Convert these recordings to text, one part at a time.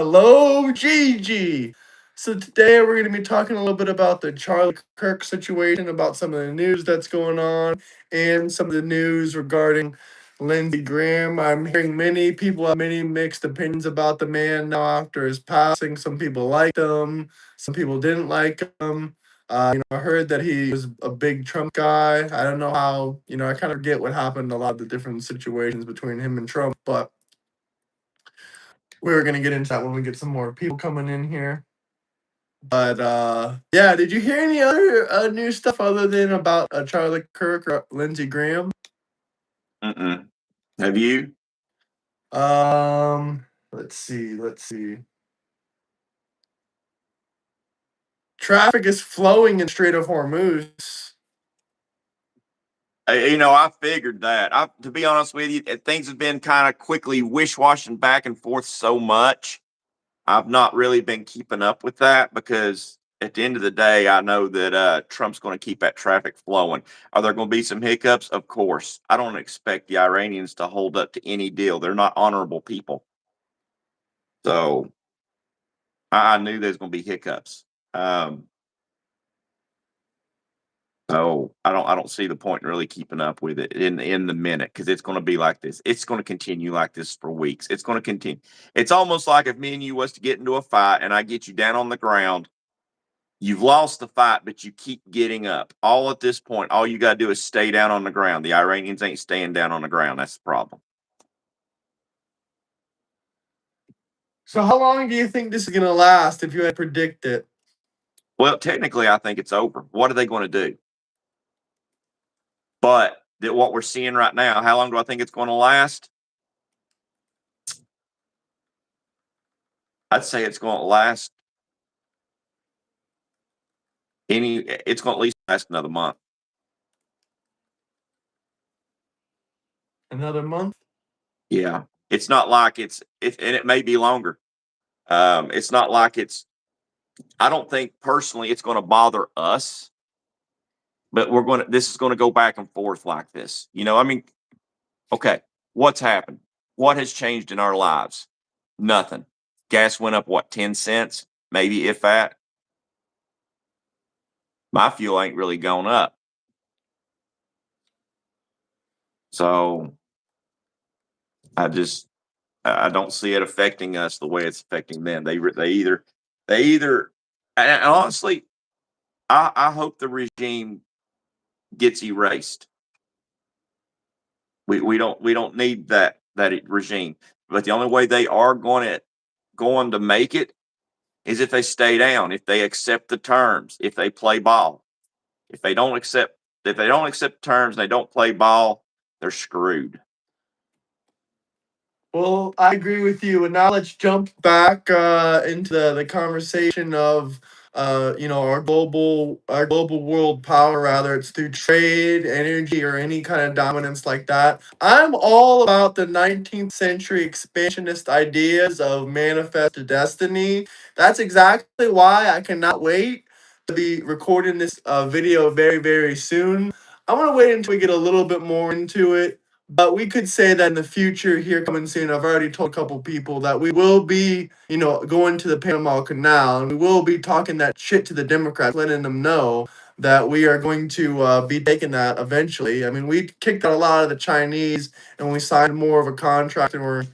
Hello, Gigi. So today we're going to be talking a little bit about the Charlie Kirk situation, about some of the news that's going on, and some of the news regarding Lindsey Graham. I'm hearing many people have many mixed opinions about the man now after his passing. Some people liked him, some people didn't like him. I heard that he was a big Trump guy. I don't know how, I kind of get what happened in a lot of the different situations between him and Trump, but we were gonna get into that when we get some more people coming in here. But yeah, did you hear any other new stuff other than about Charlie Kirk or Lindsey Graham? Mm-mm. Have you? Let's see. Traffic is flowing in Strait of Hormuz. I figured that. To be honest with you, things have been kind of quickly wish-washing back and forth so much. I've not really been keeping up with that because at the end of the day, I know that Trump's going to keep that traffic flowing. Are there going to be some hiccups? Of course. I don't expect the Iranians to hold up to any deal. They're not honorable people. So I knew there's going to be hiccups. Um, So I don't see the point in really keeping up with it in the minute because it's going to be like this. It's going to continue like this for weeks. It's going to continue. It's almost like if me and you was to get into a fight and I get you down on the ground, you've lost the fight, but you keep getting up. All at this point, all you got to do is stay down on the ground. The Iranians ain't staying down on the ground. That's the problem. So how long do you think this is gonna last if you had to predict it? Well, technically, I think it's over. What are they going to do? But what we're seeing right now, how long do I think it's going to last? I'd say it's going to last it's going to at least last another month. Another month? Yeah. It's not like and it may be longer. It's not like I don't think personally it's going to bother us, but this is going to go back and forth like this. I mean, okay, what's happened? What has changed in our lives? Nothing. Gas went up, what, 10 cents? Maybe if that. My fuel ain't really gone up. So I don't see it affecting us the way it's affecting them. They either and honestly, I hope the regime gets erased. We don't need that regime. But the only way they are going to make it is if they stay down, if they accept the terms, if they play ball. If they don't accept terms and they don't play ball, they're screwed. Well, I agree with you. And now let's jump back into the conversation of our global world power, rather it's through trade, energy, or any kind of dominance like that. I'm all about the 19th century expansionist ideas of manifest destiny. That's exactly why I cannot wait to be recording this video very, very soon. I'm gonna wait until we get a little bit more into it, but we could say that in the future here coming soon, I've already told a couple people that we will be, going to the Panama Canal, and we will be talking that shit to the Democrats, letting them know that we are going to be taking that eventually. I mean, we kicked out a lot of the Chinese, and we signed more of a contract, and we're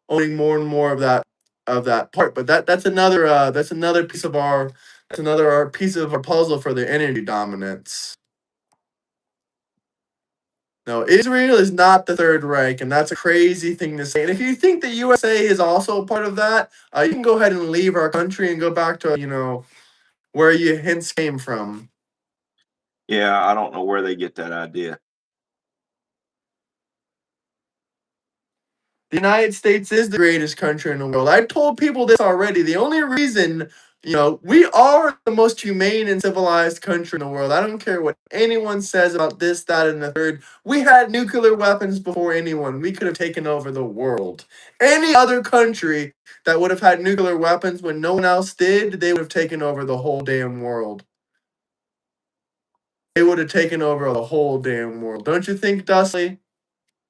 owning more and more of that part. But that's another piece of our piece of our puzzle for the energy dominance. No, Israel is not the Third Reich, and that's a crazy thing to say. And if you think the USA is also a part of that, you can go ahead and leave our country and go back to, where you hints came from. Yeah, I don't know where they get that idea. The United States is the greatest country in the world. I told people this already. The only reason, we are the most humane and civilized country in the world. I don't care what anyone says about this, that, and the third. We had nuclear weapons before anyone. We could have taken over the world. Any other country that would have had nuclear weapons when no one else did, they would have taken over the whole damn world. They would have taken over the whole damn world. Don't you think, Dusty?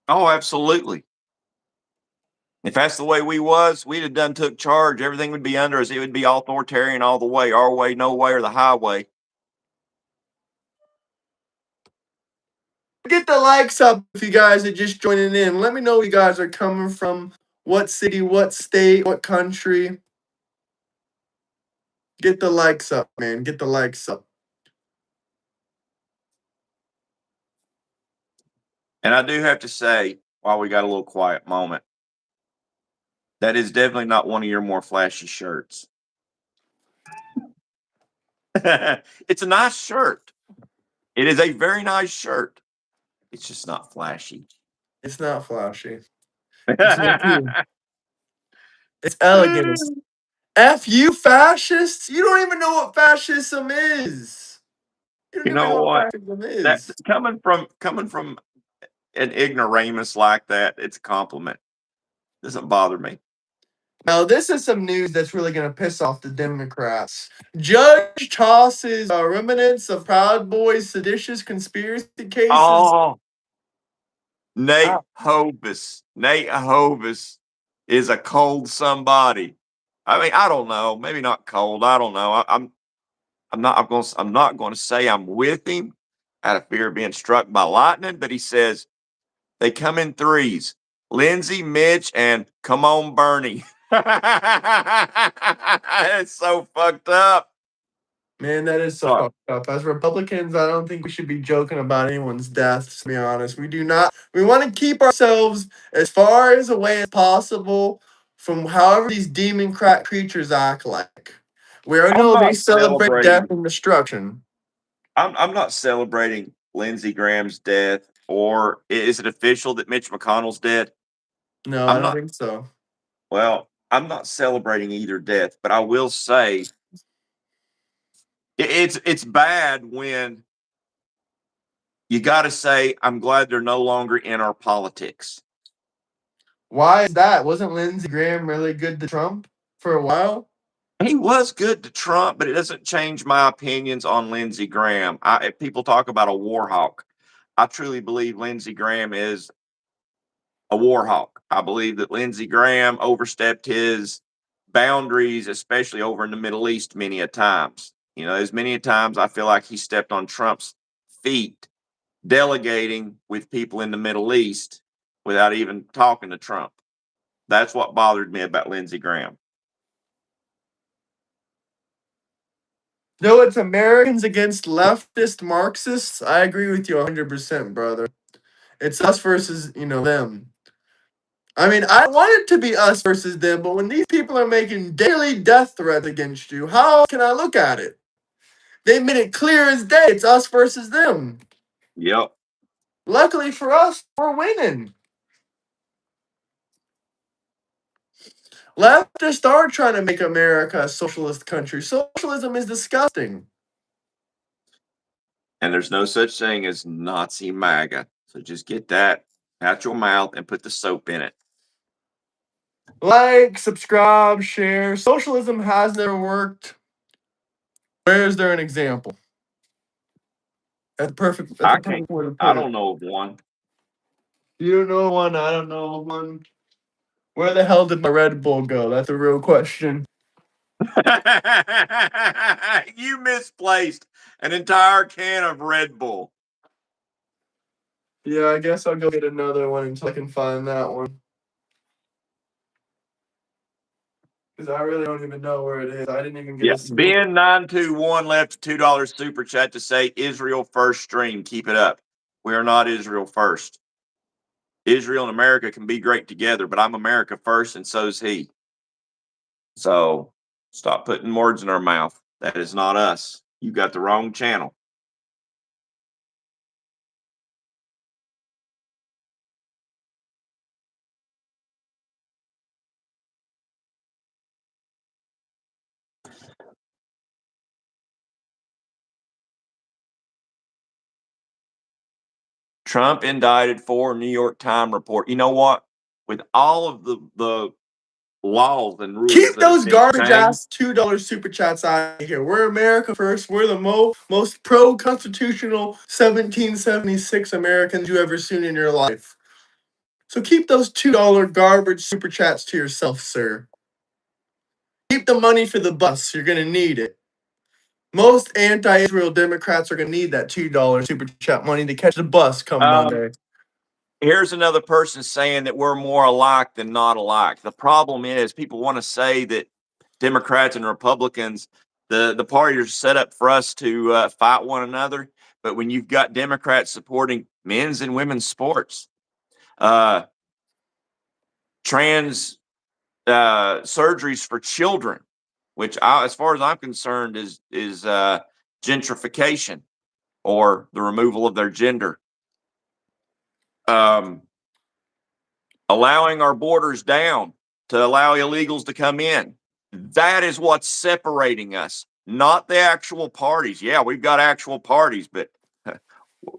Oh, absolutely. If that's the way we was, we'd have done took charge. Everything would be under us. It would be authoritarian all the way, our way, no way, or the highway. Get the likes up if you guys are just joining in. Let me know where you guys are coming from. What city, what state, what country. Get the likes up, man. Get the likes up. And I do have to say, while we got a little quiet moment, that is definitely not one of your more flashy shirts. It's a nice shirt. It is a very nice shirt. It's just not flashy. It's not flashy. It's not cool. It's elegant. F you fascists. You don't even know what fascism is. You don't You even know know what what? fascism That is. coming from an ignoramus like that, it's a compliment. Doesn't bother me. Now, this is some news that's really going to piss off the Democrats. Judge tosses remnants of Proud Boys' seditious conspiracy cases. Oh, Ah, Nate Hovis is a cold somebody. I mean, I don't know. Maybe not cold. I don't know. I'm not going to say I'm with him out of fear of being struck by lightning, but he says they come in threes. Lindsey, Mitch, and come on, Bernie. It's so fucked up. man, that is so Sorry. fucked up. As Republicans, I don't think we should be joking about anyone's deaths, to be honest. We do not. We want to keep ourselves as far as away as possible from however these demon crack creatures act like. We already I'm know they not celebrate death celebrating. and destruction. I'm not celebrating Lindsey Graham's death, or is it official that Mitch McConnell's dead? No, I I'm don't not. think so. Well, I'm not celebrating either death, but I will say it's bad when you got to say I'm glad they're no longer in our politics. Why is that? Wasn't Lindsey Graham really good to Trump for a while? He was good to Trump, but it doesn't change my opinions on Lindsey Graham. If people talk about a war hawk, I truly believe Lindsey Graham is a war hawk. I believe that Lindsey Graham overstepped his boundaries, especially over in the Middle East, many a times. You know, as many a times I feel like he stepped on Trump's feet, delegating with people in the Middle East without even talking to Trump. That's what bothered me about Lindsey Graham. No, it's Americans against leftist Marxists. I agree with you 100%, brother. It's us versus, them. I mean, I want it to be us versus them, but when these people are making daily death threats against you, how can I look at it? They made it clear as day. It's us versus them. Yep. Luckily for us, we're winning. Leftists are trying to make America a socialist country. Socialism is disgusting. And there's no such thing as Nazi MAGA. So just get that out your mouth and put the soap in it. Like, subscribe, share. Socialism has never worked. Where is there an example? That's perfect. That's a I can't, perfect way to I put it. don't know of one. You don't know one. I don't know one. Where the hell did my Red Bull go? That's a real question. You misplaced an entire can of Red Bull. Yeah, I guess I'll go get another one until I can find that one. Because I really don't even know where it is. I didn't even get Yeah. a single. Ben921 left a $2 super chat to say Israel first stream. Keep it up. We are not Israel first. Israel and America can be great together, but I'm America first, and so's he. So stop putting words in our mouth. That is not us. You got the wrong channel. Trump indicted for New York Times report. You know what? With all of the laws and rules Keep that have those been garbage changed, ass $2 super chats out of here. We're America first. We're the most pro constitutional 1776 Americans you ever seen in your life. So keep those $2 garbage super chats to yourself, sir. Keep the money for the bus. You're going to need it. Most anti-Israel Democrats are going to need that $2 super chat money to catch the bus come Um, Monday. Here's another person saying that we're more alike than not alike. The problem is people want to say that Democrats and Republicans, the parties are set up for us to fight one another. But when you've got Democrats supporting men's and women's sports, uh, trans surgeries for children, which, as far as I'm concerned, is gentrification or the removal of their gender. Um, Allowing our borders down to allow illegals to come in. That is what's separating us, not the actual parties. Yeah, we've got actual parties, but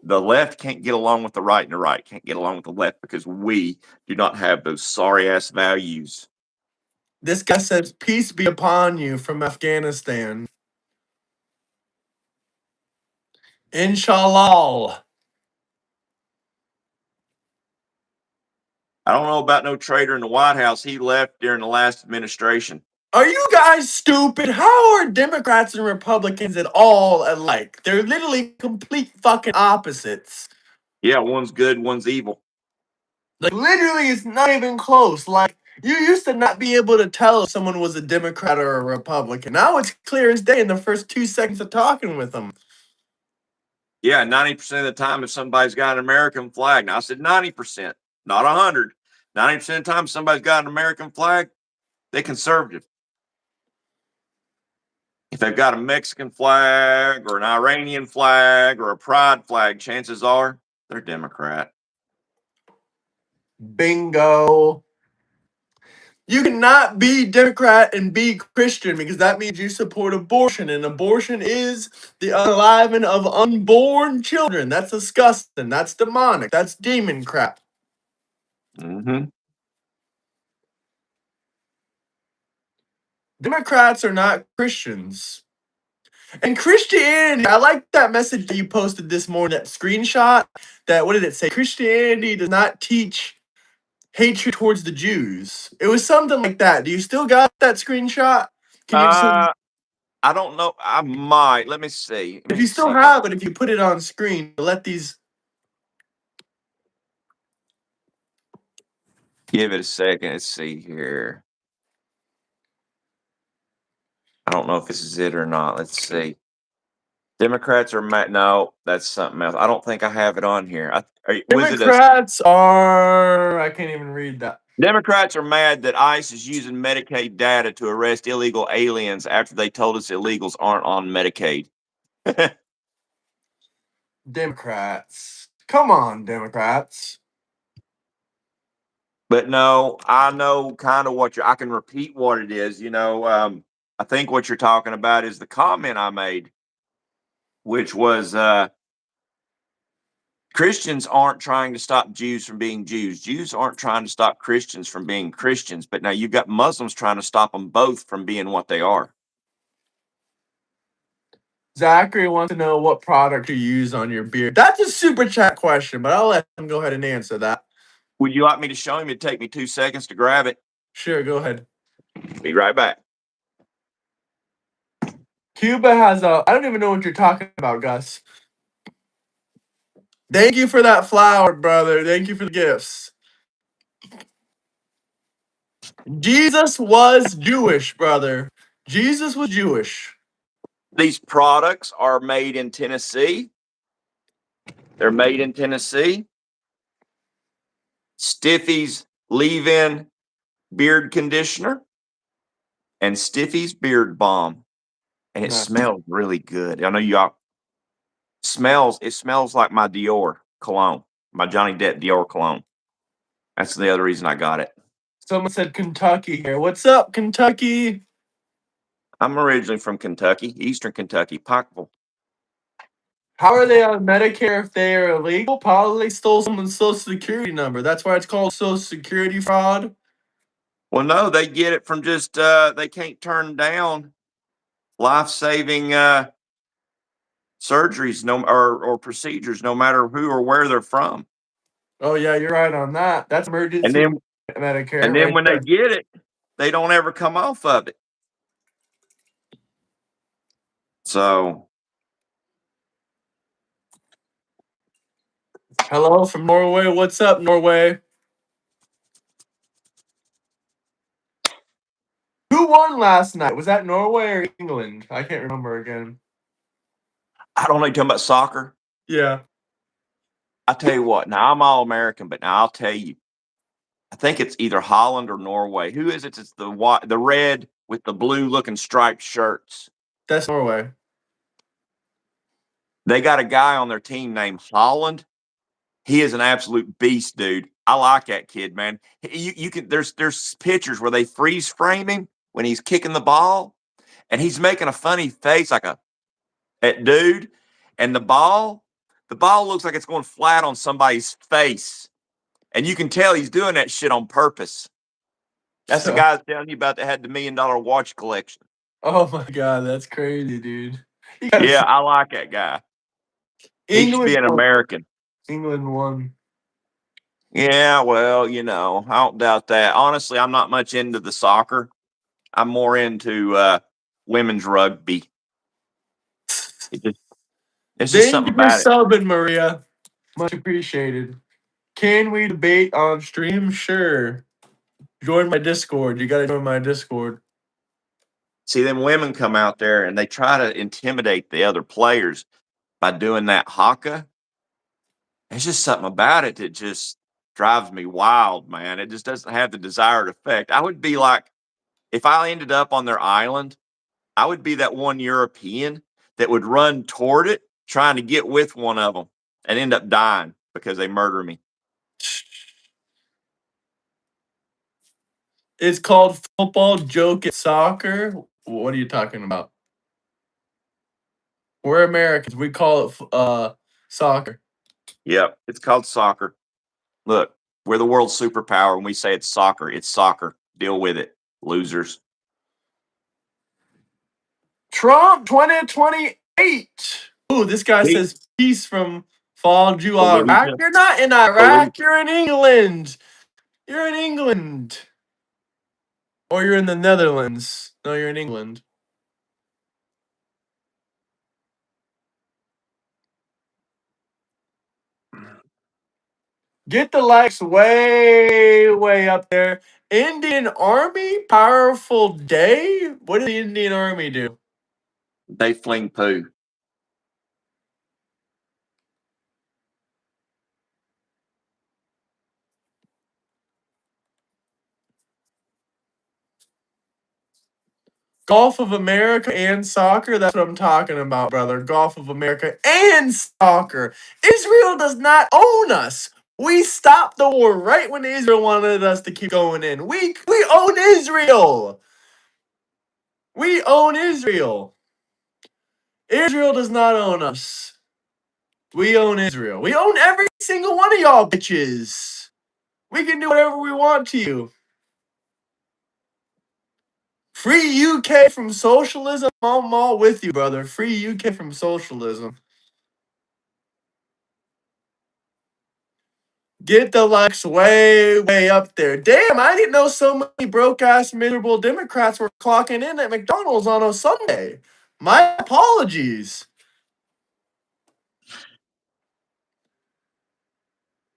the left can't get along with the right, and the right can't get along with the left because we do not have those sorry ass values. This guy says, "Peace be upon you," from Afghanistan. Inshallah. I don't know about no traitor in the White House. He left during the last administration. Are you guys stupid? How are Democrats and Republicans at all alike? They're literally complete fucking opposites. Yeah, one's good, one's evil. Like, literally, it's not even close. Like, you used to not be able to tell if someone was a Democrat or a Republican. Now it's clear as day in the first 2 seconds of talking with them. Yeah, 90% of the time, if somebody's got an American flag, now I said 90%, not 100. 90% of the time, if somebody's got an American flag, they're conservative. If they've got a Mexican flag or an Iranian flag or a pride flag, chances are they're Democrat. Bingo. You cannot be Democrat and be Christian because that means you support abortion, and abortion is the unaliving of unborn children. That's disgusting. That's demonic. That's demon crap. Mm-hmm. Democrats are not Christians. And Christianity, I like that message that you posted this morning, that screenshot. That, what did it say? Christianity does not teach hatred towards the Jews. It was something like that. Do you still got that screenshot? Can you just, I don't know. I might. Let me see. Let if me you still see. have it, if you put it on screen, let these. Give it a second. Let's see here. I don't know if this is it or not. Let's see. Democrats are mad. No, that's something else. I don't think I have it on here. Was it a Democrats are. I can't even read that. Democrats are mad that ICE is using Medicaid data to arrest illegal aliens after they told us illegals aren't on Medicaid. Democrats. Come on, Democrats. But no, I know kind of what I can repeat what it is. I think what you're talking about is the comment I made, which was Christians aren't trying to stop Jews from being Jews. Jews aren't trying to stop Christians from being Christians. But now you've got Muslims trying to stop them both from being what they are. Zachary wants to know what product you use on your beard. That's a super chat question, but I'll let him go ahead and answer that. Would you like me to show him? It'd take me 2 seconds to grab it. Sure, go ahead. Be right back. Cuba has a. I don't even know what you're talking about, Gus. Thank you for that flower, brother. Thank you for the gifts. Jesus was Jewish, brother. Jesus was Jewish. These products are made in Tennessee. They're made in Tennessee. Stiffy's leave-in beard conditioner and Stiffy's beard balm. And it Nice. smells really good. I know y'all it smells like my Dior cologne, my Johnny Depp Dior cologne. That's the other reason I got it. Someone said Kentucky here. What's up, Kentucky? I'm originally from Kentucky, Eastern Kentucky, Pikeville. How are they on Medicare if they are illegal? Probably they stole someone's social security number. That's why it's called social security fraud. Well, no, they get it from just they can't turn down life-saving surgeries or procedures, no matter who or where they're from. Oh yeah, you're right on that. That's And emergency then Medicare and then right when they there. get it, they don't ever come off of it. So Hello from Norway. What's up, Norway? Who won last night? Was that Norway or England? I can't remember again. I don't know, you talking about soccer? Yeah, I tell you what, now I'm all American, but now I'll tell you, I think it's either Holland or Norway. Who is it? It's the red with the blue looking striped shirts. that's Norway. They got a guy on their team named Holland. He is an absolute beast, dude. I like that kid, man. You can there's pictures where they freeze frame him when he's kicking the ball, and he's making a funny face like a at dude, and the ball looks like it's going flat on somebody's face, and you can tell he's doing that shit on purpose. That's the So, guy I was telling you about that had the $1 million watch collection. oh my god, that's crazy, dude. You gotta Yeah, see I like that guy. He should England be an won. American. England won. Yeah, well, I don't doubt that. Honestly, I'm not much into the soccer. I'm more into women's rugby. It just, it's just Thank something you for about it. subbing, Maria. Much appreciated. Can we debate on stream? Sure. Join my Discord. You gotta join my Discord. See, them women come out there and they try to intimidate the other players by doing that haka. There's just something about it that just drives me wild, man. It just doesn't have the desired effect. I would be like, if I ended up on their island, I would be that one European that would run toward it, trying to get with one of them and end up dying because they murder me. It's called football, joke, and soccer. What are you talking about? We're Americans. We call it soccer. Yep, it's called soccer. Look, we're the world superpower. When we say it's soccer, it's soccer. Deal with it, losers. Trump 2028. Ooh, this guy See, says peace from Fallujah, Iraq. Fallujah, You're not in Fallujah. Iraq. You're in England. You're in England. Or you're in the Netherlands. No, you're in England. Get the likes way, way up there. Indian Army, powerful day. What did the Indian Army do? They fling poo. Golf of America and soccer. That's what I'm talking about, brother. Golf of America and soccer. Israel does not own us. We stopped the war right when Israel wanted us to keep going in. We own Israel. We own Israel. Israel does not own us. We own Israel. We own every single one of y'all bitches. We can do whatever we want to you. Free UK from socialism. I'm all with you, brother. Free UK from socialism. Get the likes way, way up there. Damn, I didn't know so many broke ass, miserable Democrats were clocking in at McDonald's on a Sunday. My apologies.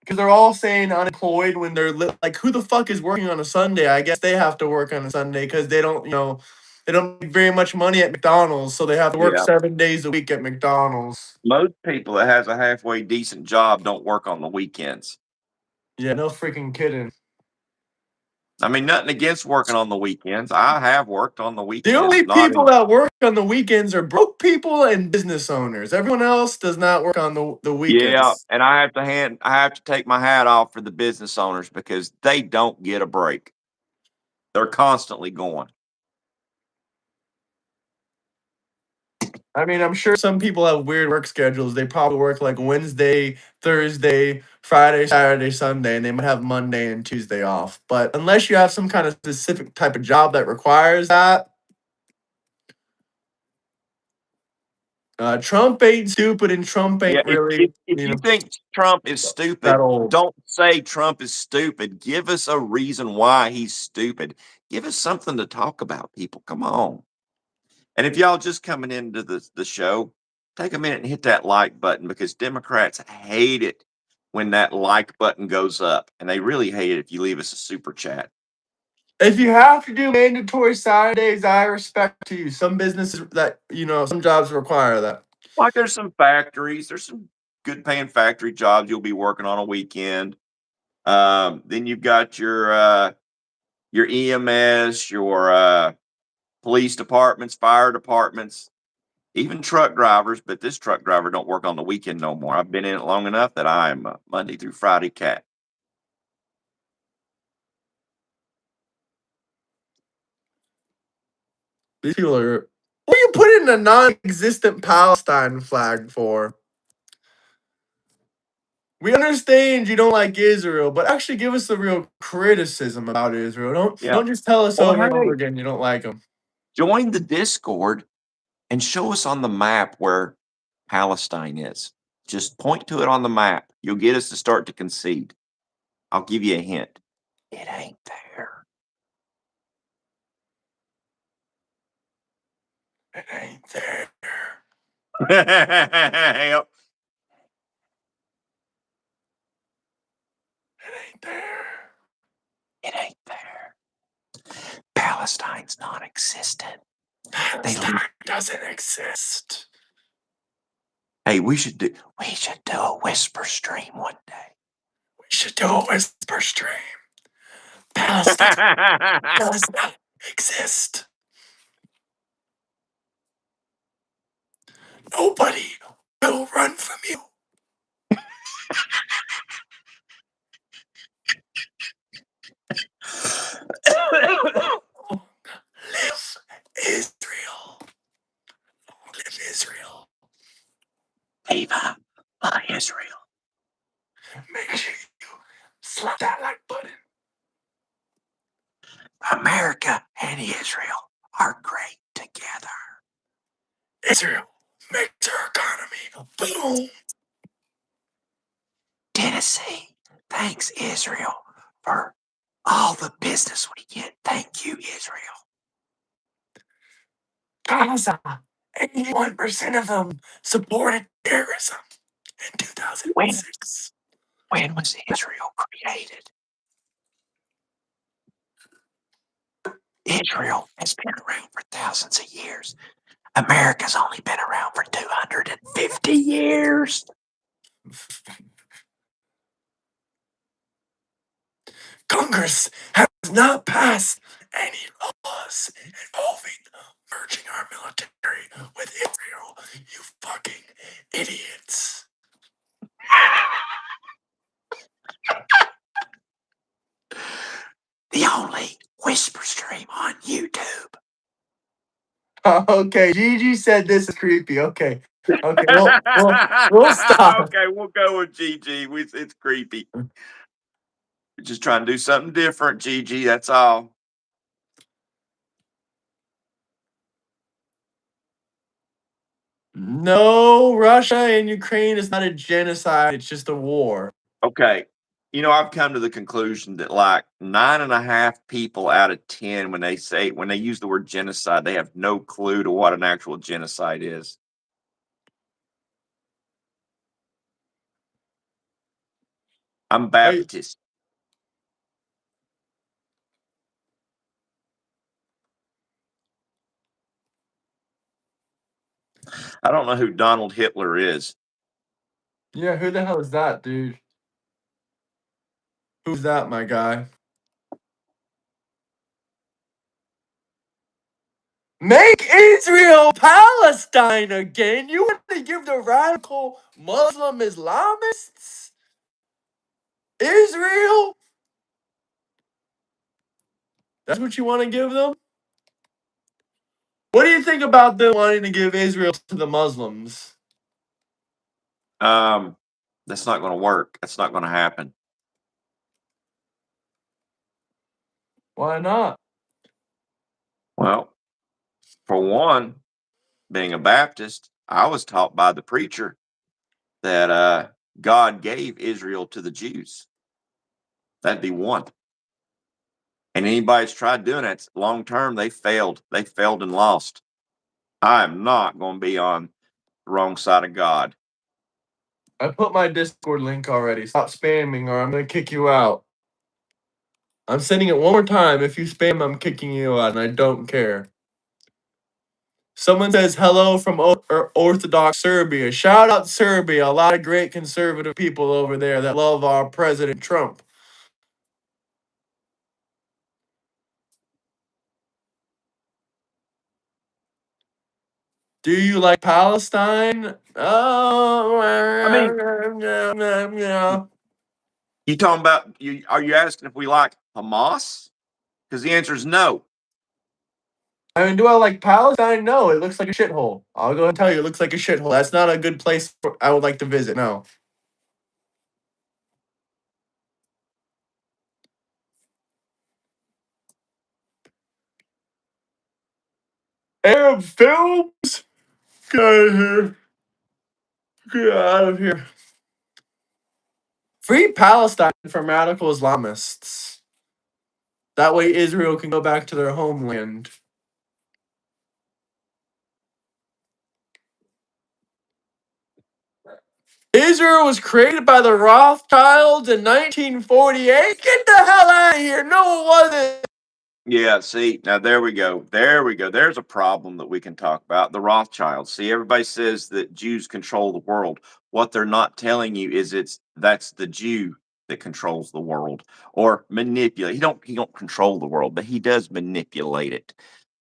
Because they're all saying unemployed when they're like, who the fuck is working on a Sunday? I guess they have to work on a Sunday because they don't, they don't make very much money at McDonald's, so they have to work Yeah. 7 days a week at McDonald's. Most people that has a halfway decent job don't work on the weekends. Yeah, no freaking kidding. I mean, nothing against working on the weekends. I have worked on the The weekends, only not people in. that work on the weekends are broke people and business owners. Everyone else does not work on the Yeah, weekends. and I have to take my hat off for the business owners because they don't get a break. They're constantly going. I mean, I'm sure some people have weird work schedules. They probably work like Wednesday, Thursday, Friday, Saturday, Sunday, and they might have Monday and Tuesday off. But unless you have some kind of specific type of job that requires that, Trump ain't stupid, and Trump Yeah, ain't really, if you think Trump is that stupid, old. don't say Trump is stupid. Give us a reason why he's stupid. Give us something to talk about, people. Come on. And if y'all just coming into the show, take a minute and hit that like button because Democrats hate it when that like button goes up, and they really hate it if you leave us a super chat. If you have to do mandatory Saturdays, I respect to you. Some businesses that some jobs require that. Like there's some factories, there's some good paying factory jobs you'll be working on a weekend. Then you've got your EMS, your police departments, fire departments, even truck drivers. But this truck driver don't work on the weekend no more. I've been in it long enough that I am a Monday through Friday cat. These people are. What are you putting a non-existent Palestine flag for? We understand you don't like Israel, but actually give us the real criticism about Israel. Don't Yeah. don't just tell us Or over and over hey, again you don't like them. join the Discord and show us on the map where Palestine is. Just point to it on the map. You'll get us to start to concede. I'll give you a hint. It ain't there. It ain't there. Yep. It ain't there. It ain't there. Palestine's non-existent. Palestine doesn't exist. Hey, we should do a whisper stream one day. We should do a whisper stream. Palestine does not exist. Nobody will run from you. Live Israel. Live Israel. Viva la Israel. Make sure you slap that like button. America and Israel are great together. Israel makes our economy boom. Tennessee, thanks Israel for all the business we get. Thank you, Israel. Gaza, 81% of them supported terrorism in 2006. When was Israel created? Israel has been around for thousands of years. America's only been around for 250 years. Congress has not passed any laws involving merging our military with Israel. You fucking idiots. The only whisper stream on YouTube. Okay, Gigi said this is creepy. Okay, we'll stop. Okay, we'll go with Gigi. It's creepy. We're just trying to do something different, Gigi. That's all. No, Russia and Ukraine is not a genocide. It's just a war. Okay. I've come to the conclusion that like 9.5 people out of 10, when they use the word genocide, they have no clue to what an actual genocide is. I'm Baptist. I don't know who Donald Hitler is. Yeah, who the hell is that, dude? Who's that, my guy? Make Israel Palestine again? You want to give the radical Muslim Islamists Israel? That's what you want to give them? What do you think about them wanting to give Israel to the Muslims? That's not going to work. That's not going to happen. Why not? Well, for one, being a Baptist, I was taught by the preacher that God gave Israel to the Jews. That'd be one. And anybody's tried doing it long term, they failed. They failed and lost. I am not going to be on the wrong side of God. I put my Discord link already. Stop spamming or I'm going to kick you out. I'm sending it one more time. If you spam, I'm kicking you out, and I don't care. Someone says hello from Orthodox Serbia. Shout out Serbia. A lot of great conservative people over there that love our President Trump. Do you like Palestine? Oh, I mean, yeah. you talking about you? Are you asking if we like Hamas? Because the answer is no. I mean, do I like Palestine? No, it looks like a shithole. I'll go and tell you, it looks like a shithole. That's not a good place I would like to visit. No. Arab films? Get out of here. Get out of here. Free Palestine from radical Islamists. That way Israel can go back to their homeland. Israel was created by the Rothschilds in 1948. Get the hell out of here. No, it wasn't. Yeah, see, now there we go. There we go. There's a problem that we can talk about. The Rothschilds. See, everybody says that Jews control the world. What they're not telling you is that's the Jew that controls the world or manipulate. He don't control the world, but he does manipulate it.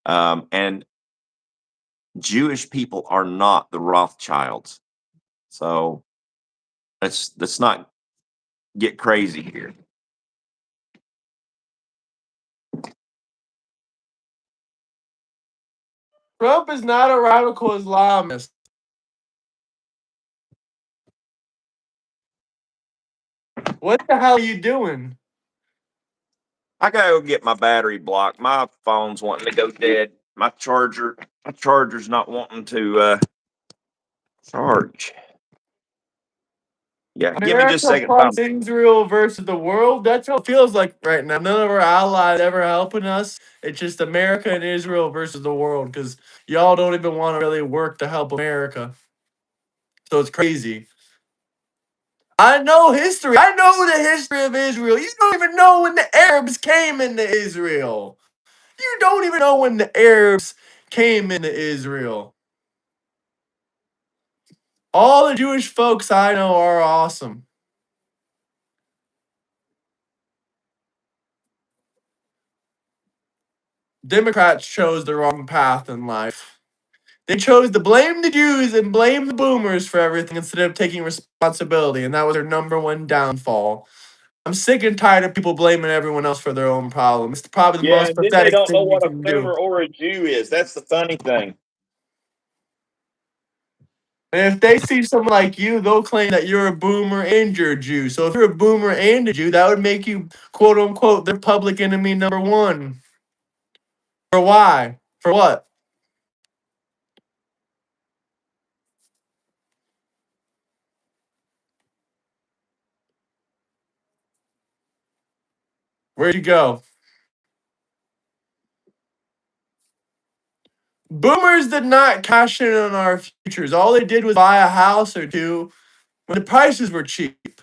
And Jewish people are not the Rothschilds. So let's not get crazy here. Trump is not a radical Islamist. What the hell are you doing? I gotta go get my battery blocked. My phone's wanting to go dead. My charger's not wanting to charge. Yeah, give me just a America second. plus Israel versus the world. That's how it feels like right now. None of our allies ever helping us. It's just America and Israel versus the world because y'all don't even want to really work to help America. So it's crazy. I know history. I know the history of Israel. You don't even know when the Arabs came into Israel. You don't even know when the Arabs came into Israel. All the Jewish folks I know are awesome. Democrats chose the wrong path in life. They chose to blame the Jews and blame the boomers for everything instead of taking responsibility, and that was their number one downfall. I'm sick and tired of people blaming everyone else for their own problem. It's probably the Yeah, most and then they pathetic don't know thing you what a can do. boomer or a Jew is. That's the funny thing. And if they see someone like you, they'll claim that you're a boomer and you're a Jew. So if you're a boomer and a Jew, that would make you, quote unquote, their public enemy number one. For why? For what? Where'd you go? Boomers did not cash in on our futures. All they did was buy a house or two when the prices were cheap.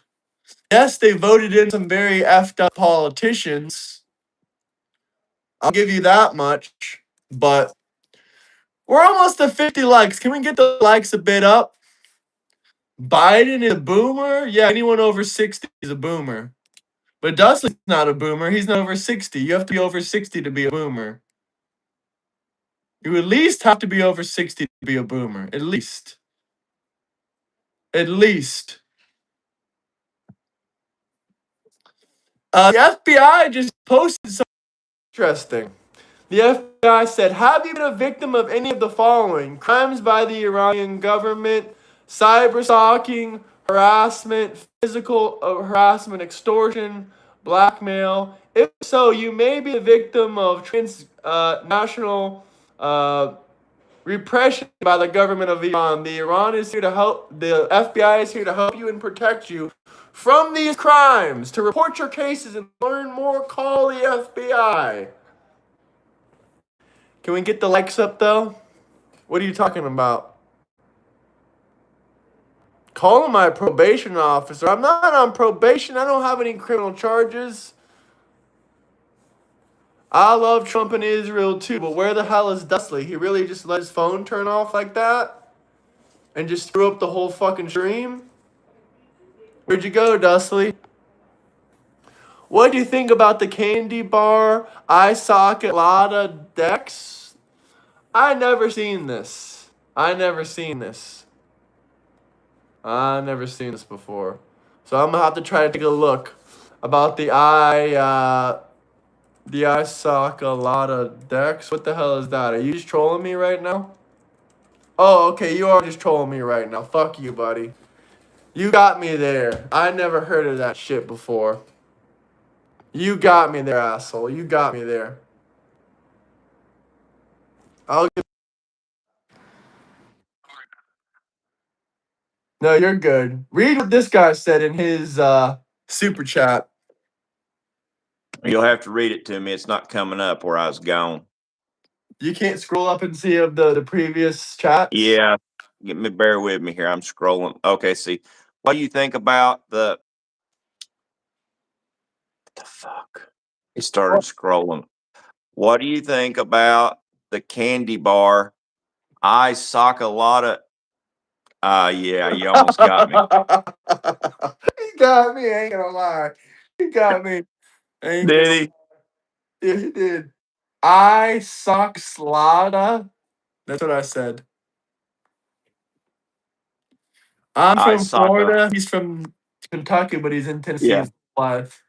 Yes, they voted in some very effed up politicians. I'll give you that much. But we're almost to 50 likes. Can we get the likes a bit up? Biden is a boomer? Yeah, anyone over 60 is a boomer. But Dustin's not a boomer. He's not over 60. You have to be over 60 to be a boomer. You at least have to be over 60 to be a boomer. At least. At least. The FBI just posted something interesting. The FBI said, have you been a victim of any of the following? Crimes by the Iranian government, cyber stalking, harassment, physical harassment, extortion, blackmail. If so, you may be a victim of transnational repression by the government of Iran. The Iran is here to help. The FBI is here to help you and protect you from these crimes. To report your cases and learn more, call the FBI. Can we get the likes up though? What are you talking about? Call my probation officer. I'm not on probation. I don't have any criminal charges. I love Trump and Israel too, but where the hell is Dustley? He really just let his phone turn off like that? And just threw up the whole fucking stream? Where'd you go, Dustley? What do you think about the candy bar eye socket lotta decks? I never seen this. I never seen this before. So I'm gonna have to try to take a look about the eye socket lotta decks. What the hell is that? Are you just trolling me right now? Oh, okay, you are just trolling me right now. Fuck you, buddy. You got me there. I never heard of that shit before. You got me there, asshole. You got me there. I'll get... No, you're good. Read what this guy said in his super chat. You'll have to read it to me. It's not coming up where I was gone. You can't scroll up and see of the previous chats? Yeah. Bear with me here. I'm scrolling. Okay, see. What do you think about the fuck? It started scrolling. What do you think about the candy bar? I sock a lot of. Yeah, you almost got me. He got me. I ain't gonna lie. He got me. Did he? Yeah, he did. I suck slada. That's what I said. I'm I from sock a. Florida. He's from Kentucky, but he's in Tennessee Yeah. his whole life.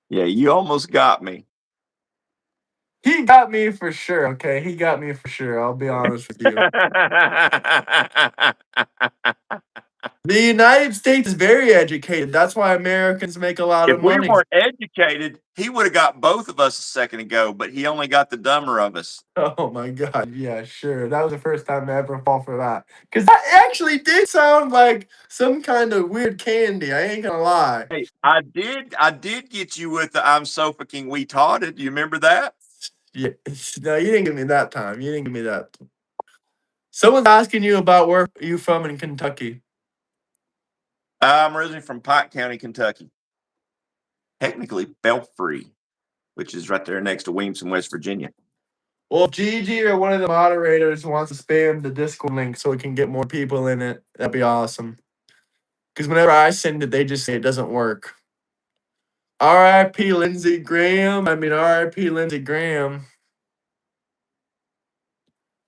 Yeah, you almost got me. He got me for sure, okay? He got me for sure. I'll be honest with you. The United States is very educated. That's why Americans make a lot If of we money. weren't educated, he would have got both of us a second ago, but he only got the dumber of us. Oh my god, yeah, sure. That was the first time I ever fall for that. Because that actually did sound like some kind of weird candy. I ain't gonna lie. Hey, I did get you with the I'm so fucking retarded. Do you remember that? Yeah, no, you didn't give me that time. You didn't give me that. Someone's asking you about where you from in Kentucky. I'm originally from Pike County, Kentucky. Technically Belfry, which is right there next to Williamson, West Virginia. Well, if Gigi or one of the moderators wants to spam the Discord link so we can get more people in it, that'd be awesome. Because whenever I send it, they just say it doesn't work. R.I.P. Lindsey Graham. R.I.P. Lindsey Graham.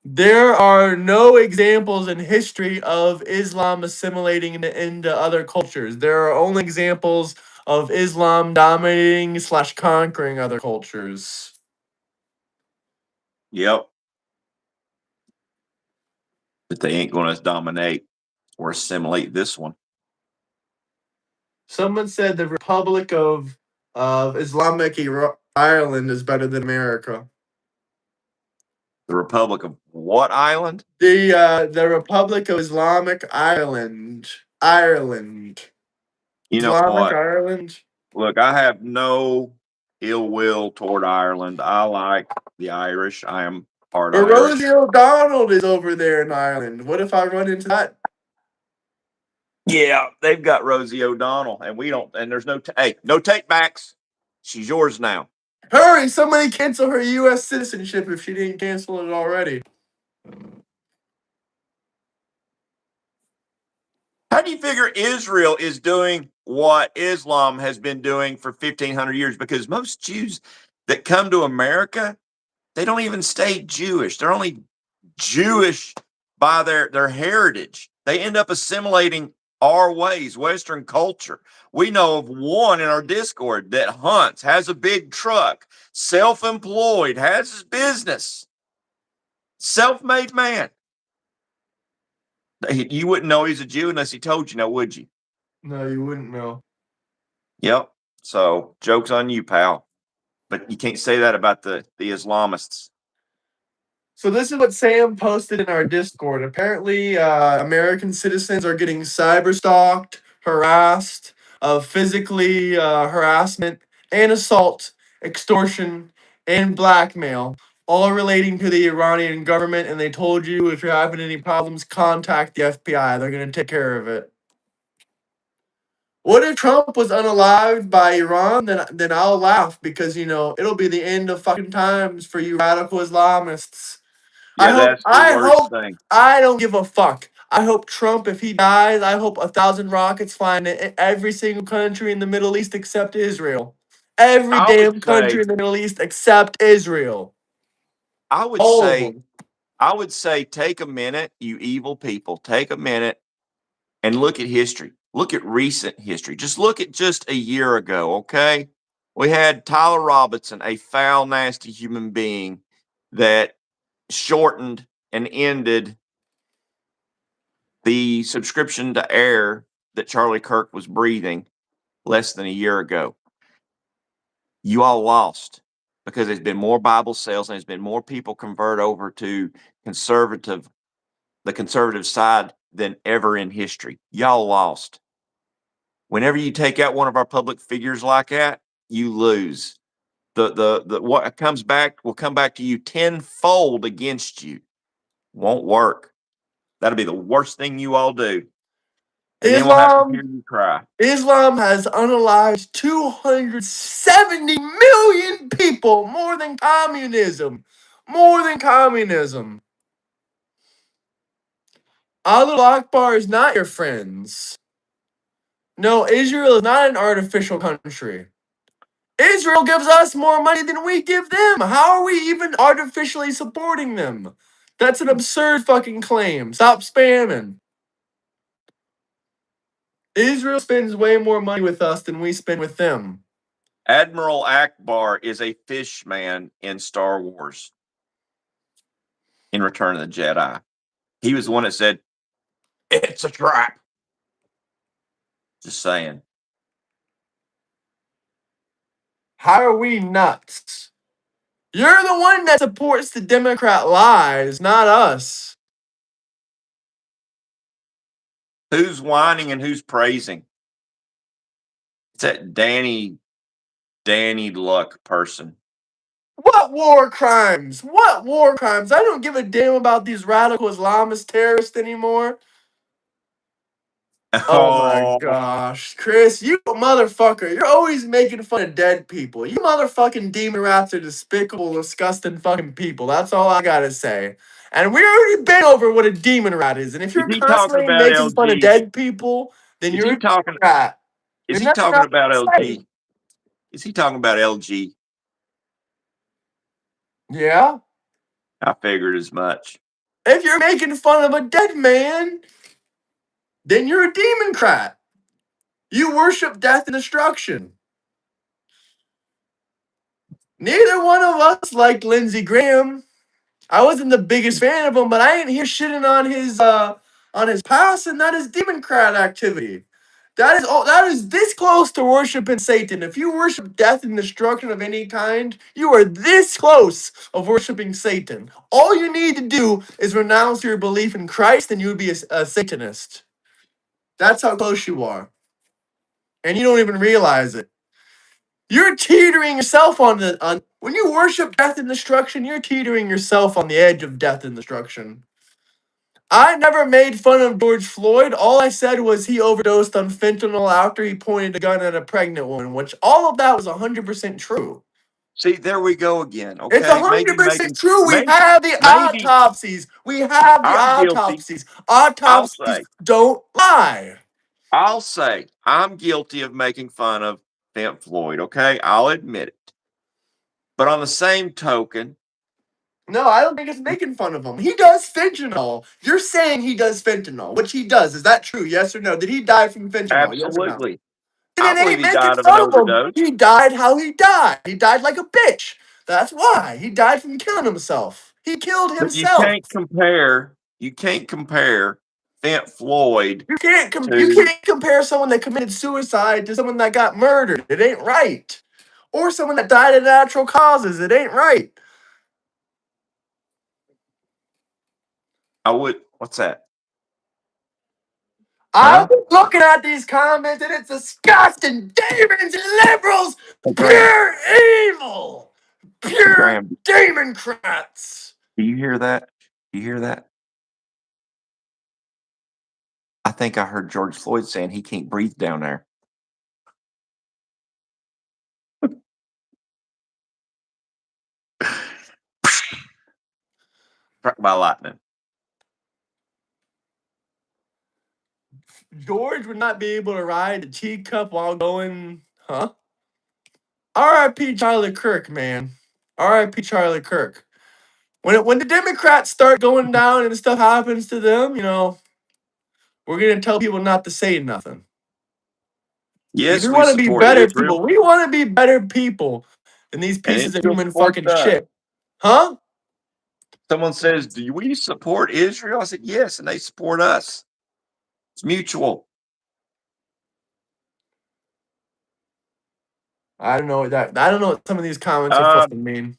There are no examples in history of Islam assimilating into other cultures. There are only examples of Islam dominating / conquering other cultures. Yep. But they ain't going to dominate or assimilate this one. Someone said the Republic of Islamic Ireland is better than America. The Republic of what island? The Republic of Islamic Ireland. Ireland. You know Islamic what? Ireland. Look, I have no ill will toward Ireland. I like the Irish. I am part But Irish. Rosie O'Donnell is over there in Ireland. What if I run into that? Yeah, they've got Rosie O'Donnell, and we don't. And there's no. No take backs. She's yours now. Hurry! Somebody cancel her U.S. citizenship if she didn't cancel it already. How do you figure Israel is doing what Islam has been doing for 1,500 years? Because most Jews that come to America, they don't even stay Jewish. They're only Jewish by their heritage. They end up assimilating our ways, Western culture. We know of one in our Discord that hunts, has a big truck, self-employed, has his business, self-made man. You wouldn't know he's a Jew unless he told you, now would you? No, you wouldn't know. Yep. So joke's on you, pal. But you can't say that about the Islamists. So this is what Sam posted in our Discord. Apparently, American citizens are getting cyber stalked, harassed, physically harassment and assault, extortion, and blackmail, all relating to the Iranian government. And they told you if you're having any problems, contact the FBI. They're gonna take care of it. What if Trump was unalived by Iran? Then I'll laugh because it'll be the end of fucking times for you radical Islamists. I Yeah, hope. that's the I worst hope. thing. I don't give a fuck. I hope Trump, if he dies, I hope 1,000 rockets fly into every single country in the Middle East except Israel. Every I would damn country say, in the Middle East except Israel. I would All of say, them. I would say, take a minute, you evil people, take a minute and look at history. Look at recent history. Just look at just a year ago, okay? We had Tyler Robinson, a foul, nasty human being that shortened and ended the subscription to air that Charlie Kirk was breathing less than a year ago. You all lost because there's been more Bible sales and there's been more people convert over to the conservative side than ever in history. Y'all lost. Whenever you take out one of our public figures like that, you lose. The what comes back will come back to you tenfold against you. Won't work. That'll be the worst thing you all do. And then we'll have to hear Islam. you cry. Islam has unalived 270 million people, more than communism. More than communism. Allah Akbar is not your friends. No, Israel is not an artificial country. Israel gives us more money than we give them. How are we even artificially supporting them? That's an absurd fucking claim. Stop spamming. Israel spends way more money with us than we spend with them. Admiral Akbar is a fish man in Star Wars in Return of the Jedi. He was the one that said, "It's a trap." Just saying. How are we nuts? You're the one that supports the Democrat lies, not us. Who's whining and who's praising? It's that Danny Luck person. What war crimes? What war crimes? I don't give a damn about these radical Islamist terrorists anymore. Oh my Oh, gosh. Chris, you motherfucker. You're always making fun of dead people. You motherfucking demon rats are despicable, disgusting fucking people. That's all I gotta say. And we already been over what a demon rat is. And if is you're he talking constantly about making fun of LG? dead people, then Is you're he a demon talking? rat. Is And he that's talking not about exciting. LG? Is he talking about LG? Yeah? I figured as much. If you're making fun of a dead man, then you're a demon rat. You worship death and destruction. Neither one of us liked Lindsey Graham. I wasn't the biggest fan of him, but I ain't here shitting on his past, and that is democrat activity. That is this close to worshiping Satan. If you worship death and destruction of any kind, you are this close of worshiping Satan. All you need to do is renounce your belief in Christ, and you would be a Satanist. That's how close you are, and you don't even realize it. You're teetering yourself on when you worship death and destruction. You're teetering yourself on the edge of death and destruction. I never made fun of George Floyd. All I said was he overdosed on fentanyl after he pointed a gun at a pregnant woman, which all of that was 100% true. See, there we go again. It's Okay, maybe 100% making true. We maybe have the maybe autopsies. We have the I'm guilty. autopsies. I'll Autopsies say. don't lie. I'll say I'm guilty of making fun of Pimp Floyd, okay? I'll admit it. But on the same token, No, I don't think it's making fun of him. He does fentanyl. You're saying he does fentanyl, which he does. Is that true? Yes or no? Did he die from fentanyl? Yes or no? absolutely. And I it believe ain't he making died of an fun of him. overdose. He died how he died. He died like a bitch. That's why. He died from killing himself. He killed But himself. you can't compare Pimp Floyd You to can't compare someone that committed suicide to someone that got murdered. It ain't right. Or someone that died of natural causes. It ain't right. I would. What's that? I'm Huh? looking at these comments and it's disgusting. Demons and liberals, Hey, Graham. pure evil, pure Graham, democrats. do you hear that? Do you hear that? I think I heard George Floyd saying he can't breathe down there. Struck by lightning. George would not be able to ride the teacup while going, huh? R.I.P. Charlie Kirk, man. R.I.P. Charlie Kirk. When the Democrats start going down and stuff happens to them, we're gonna tell people not to say nothing. We Yes, we want to be support better Israel, people. We want to be better people than these and pieces of Israel human supports fucking us. shit. Huh? Someone says, "Do we support Israel?" I said, "Yes," and they support us. It's mutual. I don't know what some of these comments are Um, fucking mean.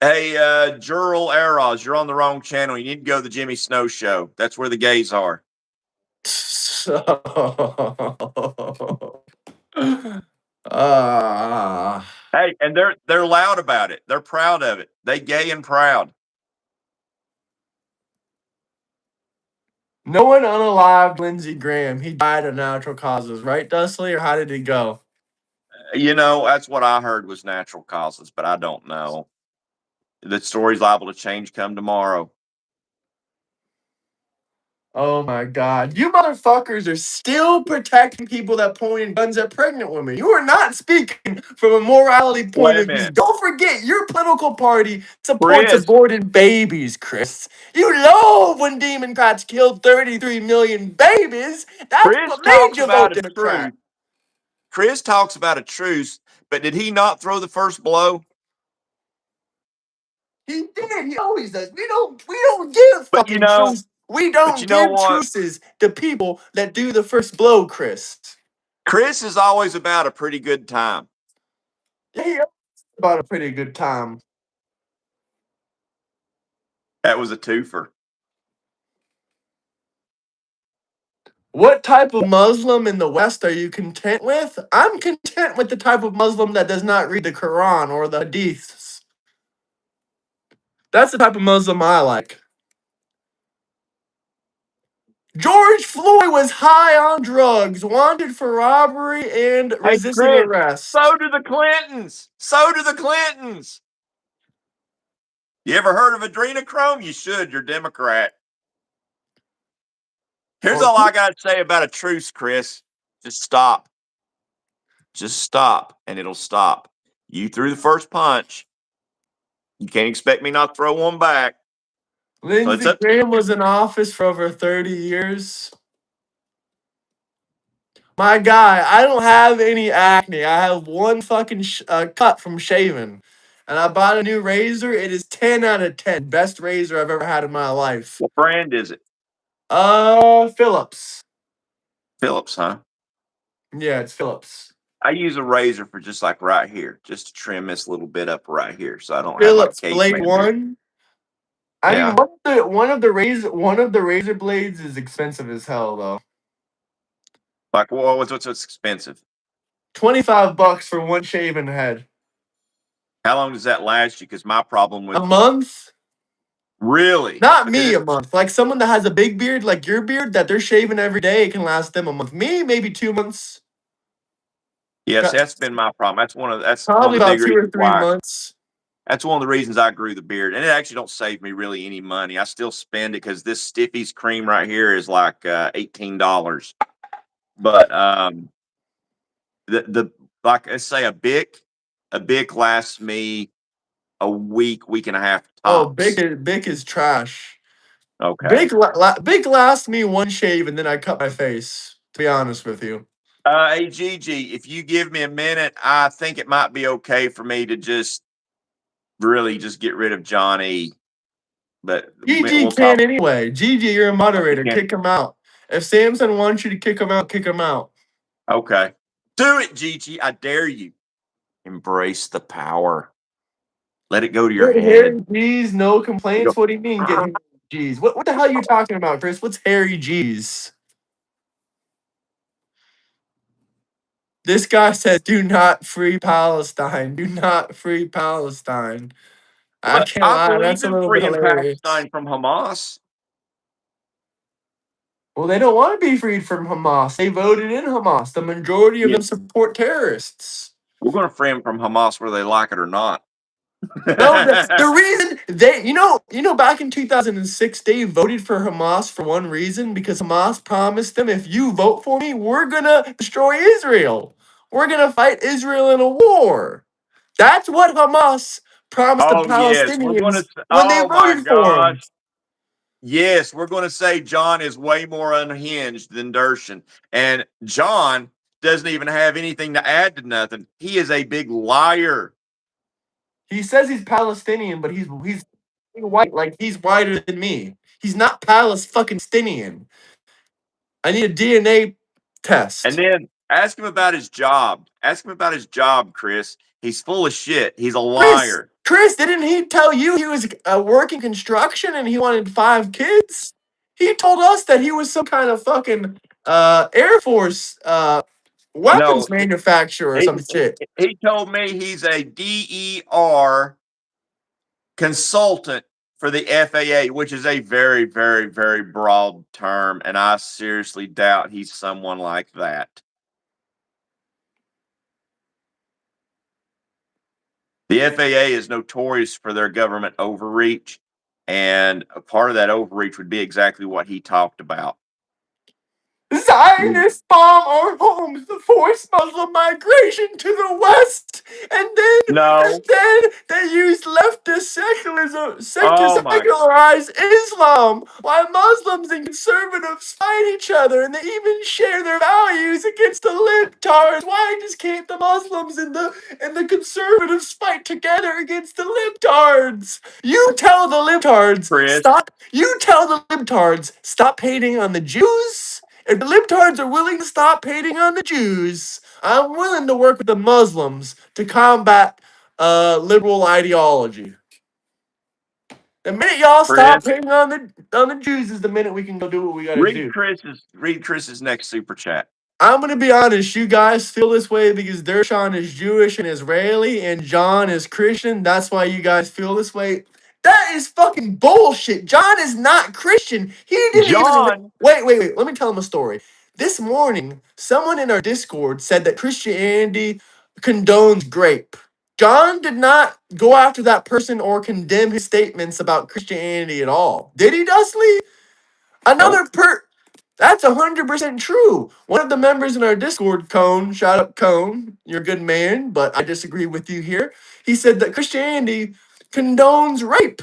hey, Jural Eros, you're on the wrong channel. You need to go to the Jimmy Snow show. That's where the gays are. uh, Hey, and they're loud about it. They're proud of it. They gay and proud. no one unalived Lindsey Graham. He died of natural causes, right, Dustley? Or how did he go? That's what I heard was natural causes, but I don't know. The story's liable to change come tomorrow. Oh my god. You motherfuckers are still protecting people that point guns at pregnant women. You are not speaking from a morality point Wait a of view. minute, Don't forget, your political party supports Chris. aborted babies, Chris. You love when Democrats killed 33 million babies. That's Chris what made talks you vote about a Democrat. truce. Chris talks about a truce, but did he not throw the first blow? He did. He always does. We don't give But fucking truce. We but don't you know give what? truces to people that do the first blow, Chris. Chris is always about a pretty good time. Yeah, he about a pretty good time. That was a twofer. What type of Muslim in the West are you content with? I'm content with the type of Muslim that does not read the Quran or the Hadiths. That's the type of Muslim I like. George Floyd was high on drugs, wanted for robbery and Hey, resisting Chris, arrest. so do the Clintons. So do the Clintons. You ever heard of adrenochrome? You should. You're Democrat. Here's Oh, all I got to say about a truce, Chris. Just stop. Just stop, and it'll stop. You threw the first punch. You can't expect me not to throw one back. So it's Lindsey up to Graham you. was in office for over 30 years. My guy, I don't have any acne. I have one fucking cut from shaving. And I bought a new razor. It is 10 out of 10. Best razor I've ever had in my life. What brand is it? Phillips. Phillips, huh? Yeah, it's Phillips. I use a razor for just like right here, just to trim this little bit up right here, so I don't have like Phillips Blade caveman beard. 1. I mean, Yeah, one of the razor blades is expensive as hell though. like what's expensive? $25 for one shaven head. How long does that last you? Because my problem A with month? really, Not but me, then a month. Like someone that has a big beard, like your beard, that they're shaving every day, it can last them a month. Me, maybe 2 months. yes, Got that's been my problem. That's one of probably the about big two or reasons three why. months. That's one of the reasons I grew the beard, and it actually don't save me really any money. I still spend it because this Stiffy's cream right here is like $18. But the like let's say a Bic lasts me a week and a half Oh, tops. Bic is trash. Okay. Bic lasts me one shave and then I cut my face. To be honest with you, Hey Gigi, if you give me a minute, I think it might be okay for me to just really just get rid of Johnny. But GG we'll can talk. anyway. GG, you're a moderator. Again. Kick him out. If Samson wants you to kick him out, kick him out. Okay. Do it, Gigi. I dare you. Embrace the power. Let it go to your Good head. hair, G's, no You complaints. go, What do you mean? Get him? G's. What the hell are you talking about, Chris? What's Harry G's? This guy says, "Do not free Palestine. Do not free Palestine." I But can't I lie, believe that's a in little bit freeing hilarious. Palestine from Hamas. Well, they don't want to be freed from Hamas. They voted in Hamas. The majority of Yeah, them support terrorists. we're going to free them from Hamas whether they like it or not. No, the reason they, back in 2006, they voted for Hamas for one reason because Hamas promised them, if you vote for me, we're gonna destroy Israel. We're gonna fight Israel in a war. That's what Hamas promised the Oh yes, we're going to. Palestinians when they Oh my voted for him. gosh, yes, we're going to say John is way more unhinged than Dershin, and John doesn't even have anything to add to nothing. He is a big liar. He says he's Palestinian, but he's white, like he's whiter than me. He's not Palestinian. I need a DNA And test. then ask him about his job. Ask him about his job, Chris. He's full of shit. He's a Chris, liar. Chris, didn't he tell you he was working construction and he wanted 5 kids? He told us that he was some kind of fucking Air Force No, weapons manufacturer or he, some shit. he told me he's a DER consultant for the FAA, which is a very, very, very broad term. And I seriously doubt he's someone like that. The FAA is notorious for their government overreach. And a part of that overreach would be exactly what he talked about. Zionists bomb our homes to force Muslim migration to the West, and No. then they use leftist secularism to Oh my. secularize Islam, while Muslims and conservatives fight each other, and they even share their values against the libtards. Why just can't the Muslims and the conservatives fight together against the libtards? You tell the libtards Chris. stop. You tell the libtards stop hating on the Jews. If the libtards are willing to stop hating on the Jews, I'm willing to work with the Muslims to combat liberal ideology. The minute y'all stop Chris. hating on the Jews is the minute we can go do what we gotta do. Read Chris's next super chat. I'm gonna be honest, you guys feel this way because Dershawn is Jewish and Israeli and John is Christian. That's why you guys feel this way. That is fucking bullshit. John is not Christian. He didn't even John. wait. Let me tell him a story. This morning, someone in our Discord said that Christianity condones grape. John did not go after that person or condemn his statements about Christianity at all. Did he, Dustley? Nope. Another per That's 100% true. One of the members in our Discord, Cone, shout out Cone, you're a good man, but I disagree with you here. He said that Christianity condones rape.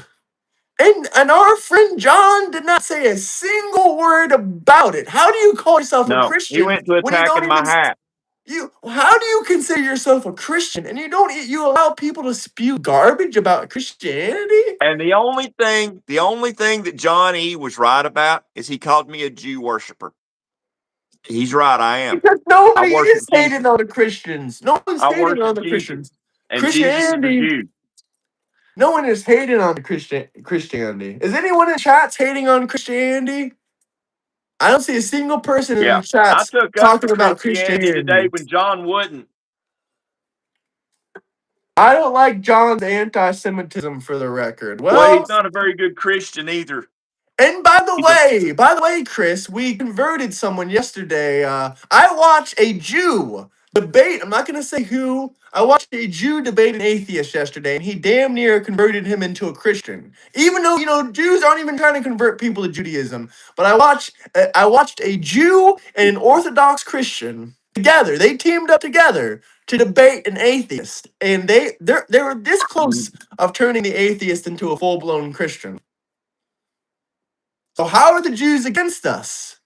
And our friend John did not say a single word about it. How do you call yourself a No. He Christian went to when you don't attacking my even hat. you how do you consider yourself a Christian and you allow people to spew garbage about Christianity? And the only thing that John E was right about is he called me a Jew worshiper. He's right, I am. Because I nobody worship is hating Jesus. on the Christians. No one's I hating on worship the Jesus. Christians. And Jesus is a Christianity, Jew. no one is hating on the Christianity. Is anyone in chats hating on Christianity? I don't see a single person in Yeah. the I chats took up for talking about Christianity today Christianity. when John wouldn't. I don't like John's anti-Semitism for the record. Well, he's Well, not a very good Christian either. and He's a by the way, Chris, we converted someone yesterday. I watched a Jew debate. I'm not gonna say who. I watched a Jew debate an atheist yesterday, and he damn near converted him into a Christian. Even though Jews aren't even trying to convert people to Judaism. But I watched a Jew and an Orthodox Christian together. They teamed up together to debate an atheist, and they were this close of turning the atheist into a full blown Christian. So how are the Jews against us?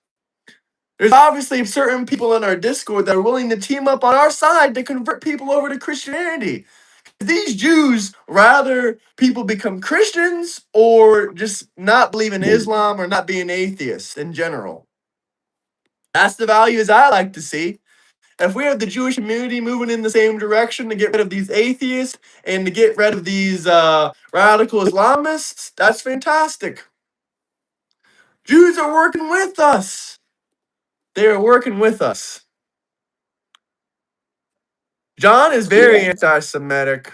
There's obviously certain people in our Discord that are willing to team up on our side to convert people over to Christianity. These Jews rather people become Christians or just not believe in Islam or not being atheists in general. That's the values I like to see. If we have the Jewish community moving in the same direction to get rid of these atheists and to get rid of these radical Islamists, that's fantastic. Jews are working with us. They are working with us. John is very Yeah. anti-Semitic.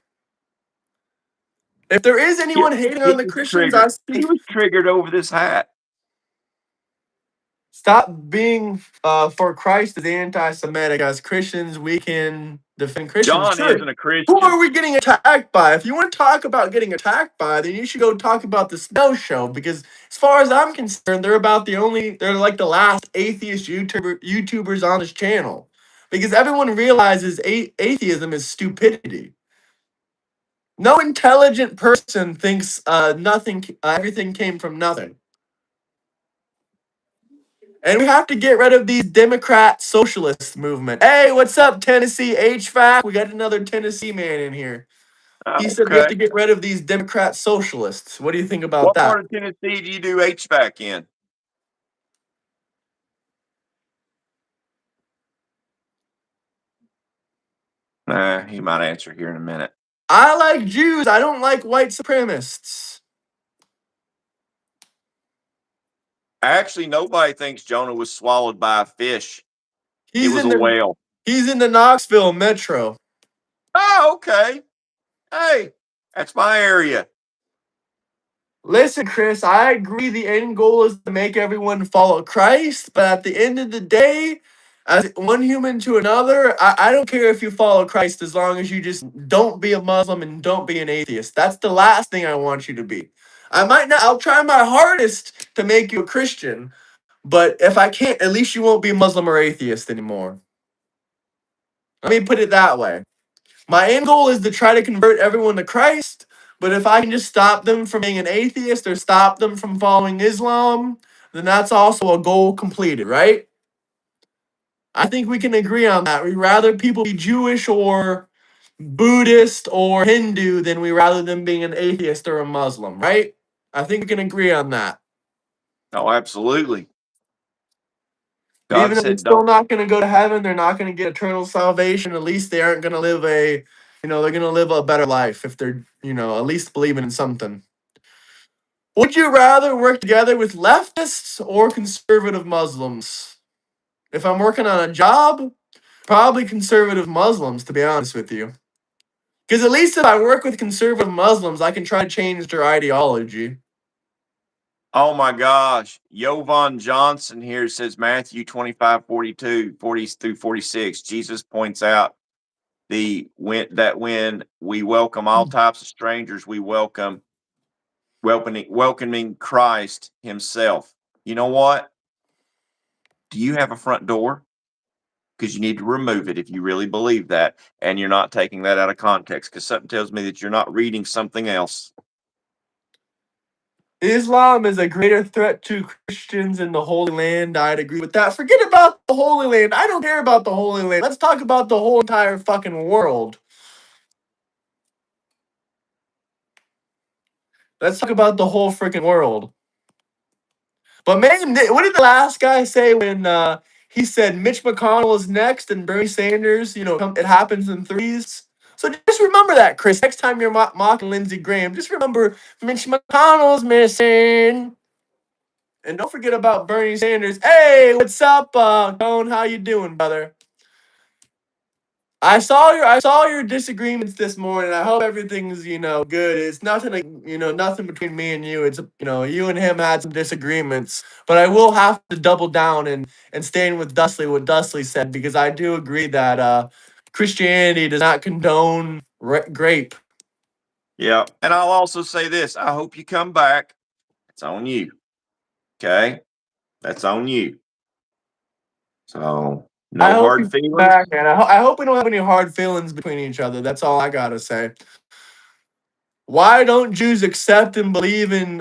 If there is Yeah. anyone hating He on the was Christians, triggered. I He speak. was triggered over this hat. Stop being for Christ is anti-Semitic. As Christians, we can defend Christians. John Sure. isn't a Who are Christian. we getting attacked by? If you want to talk about getting attacked by, then you should go talk about the Snow Show. Because as far as I'm concerned, they're like the last atheist YouTubers on this channel. Because everyone realizes atheism is stupidity. No intelligent person thinks everything came from nothing. And we have to get rid of these Democrat socialist movement. Hey, what's up, Tennessee HVAC? We got another Tennessee man in here. He said we have Okay. to get rid of these Democrat socialists. What do you think about What that? part of Tennessee do you do HVAC in? He might answer here in a minute. I like Jews. I don't like white supremacists. Actually, nobody thinks Jonah was swallowed by a fish. It He's was in a the whale. he's in the Knoxville metro. Oh, okay. Hey, that's my area. Listen, Chris, I agree the end goal is to make everyone follow Christ, but at the end of the day, as one human to another, I don't care if you follow Christ as long as you just don't be a Muslim and don't be an atheist. That's the last thing I want you to be. I'll try my hardest to make you a Christian, but if I can't, at least you won't be Muslim or atheist anymore. Let me put it that way. My end goal is to try to convert everyone to Christ, but if I can just stop them from being an atheist or stop them from following Islam, then that's also a goal completed, right? I think we can agree on that. We'd rather people be Jewish or Buddhist or Hindu than we rather them being an atheist or a Muslim, right? I think we can agree on that. Oh, absolutely. God Even though they're said, still don't. not going to go to heaven, they're not going to get eternal salvation. At least they aren't going to live they're going to live a better life if they're, at least believing in something. Would you rather work together with leftists or conservative Muslims? If I'm working on a job, probably conservative Muslims, to be honest with you. Because at least if I work with conservative Muslims, I can try to change their ideology. Oh my gosh. Jovan Johnson here says Matthew 25:42, 40 through 46. Jesus points out when we welcome all types of strangers, we welcoming Christ himself. You know what? Do you have a front door? Because you need to remove it if you really believe that, and you're not taking that out of context. Because something tells me that you're not reading something else. Islam is a greater threat to Christians in the Holy Land. I'd agree with that. Forget about the Holy Land. I don't care about the Holy Land. Let's talk about the whole entire fucking world. Let's talk about the whole freaking world. But man, what did the last guy say when he said Mitch McConnell is next and Bernie Sanders? It happens in threes. So just remember that, Chris. Next time you're mocking Lindsey Graham, just remember Mitch McConnell's missing. And don't forget about Bernie Sanders. Hey, what's up, Tone? How you doing, brother? I saw your disagreements this morning. I hope everything's good. It's nothing nothing between me and you. It's you and him had some disagreements, but I will have to double down and stand with Dustley what Dustley said because I do agree that Christianity does not condone grape. Yeah. And I'll also say this: I hope you come back. It's on you. Okay, that's on you. So I no hope hard you come feelings. back, and I hope we don't have any hard feelings between each other. That's all I gotta say. Why don't Jews accept and believe in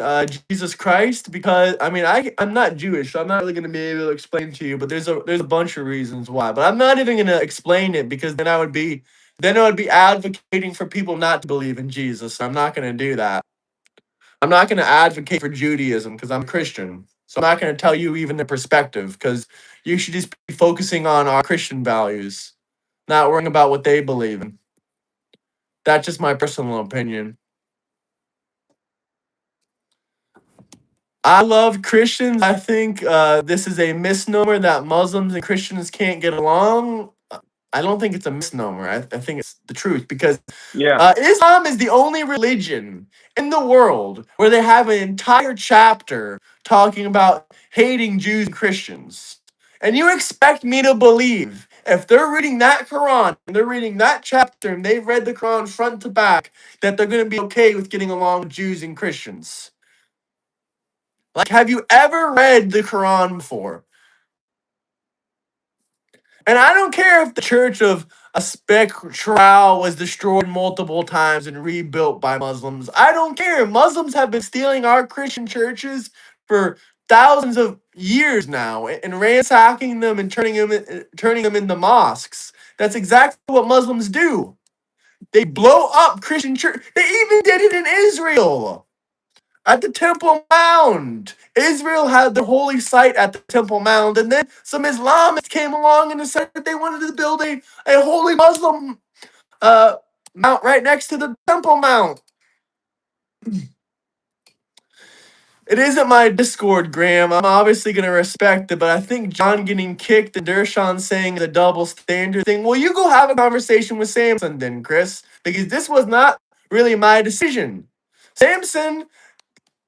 Jesus Christ? Because I'm not Jewish, so I'm not really gonna be able to explain to you. But there's a bunch of reasons why. But I'm not even gonna explain it because then I would be advocating for people not to believe in Jesus. I'm not gonna do that. I'm not gonna advocate for Judaism because I'm a Christian. So I'm not gonna tell you even the perspective because you should just be focusing on our Christian values, not worrying about what they believe in. That's just my personal opinion. I love Christians. I think this is a misnomer that Muslims and Christians can't get along. I don't think it's a misnomer. I think it's the truth because Yeah. Islam is the only religion in the world where they have an entire chapter talking about hating Jews and Christians. And you expect me to believe if they're reading that Quran and they're reading that chapter and they've read the Quran front to back that they're going to be okay with getting along with Jews and Christians? Like, have you ever read the Quran before? And I don't care if the church of a spectral was destroyed multiple times and rebuilt by Muslims. I don't care. Muslims have been stealing our Christian churches for thousands of years now and ransacking them and turning them into mosques. That's exactly what Muslims do. They blow up Christian church. They even did it in Israel. At the Temple Mount. Israel had the holy site at the Temple Mount, and then some Islamists came along and decided they wanted to build a holy Muslim mount right next to the Temple Mount. It isn't my Discord, Graham. I'm obviously going to respect it, but I think John getting kicked and Dershawn saying the double standard thing. Well, you go have a conversation with Samson then, Chris, because this was not really my decision. Samson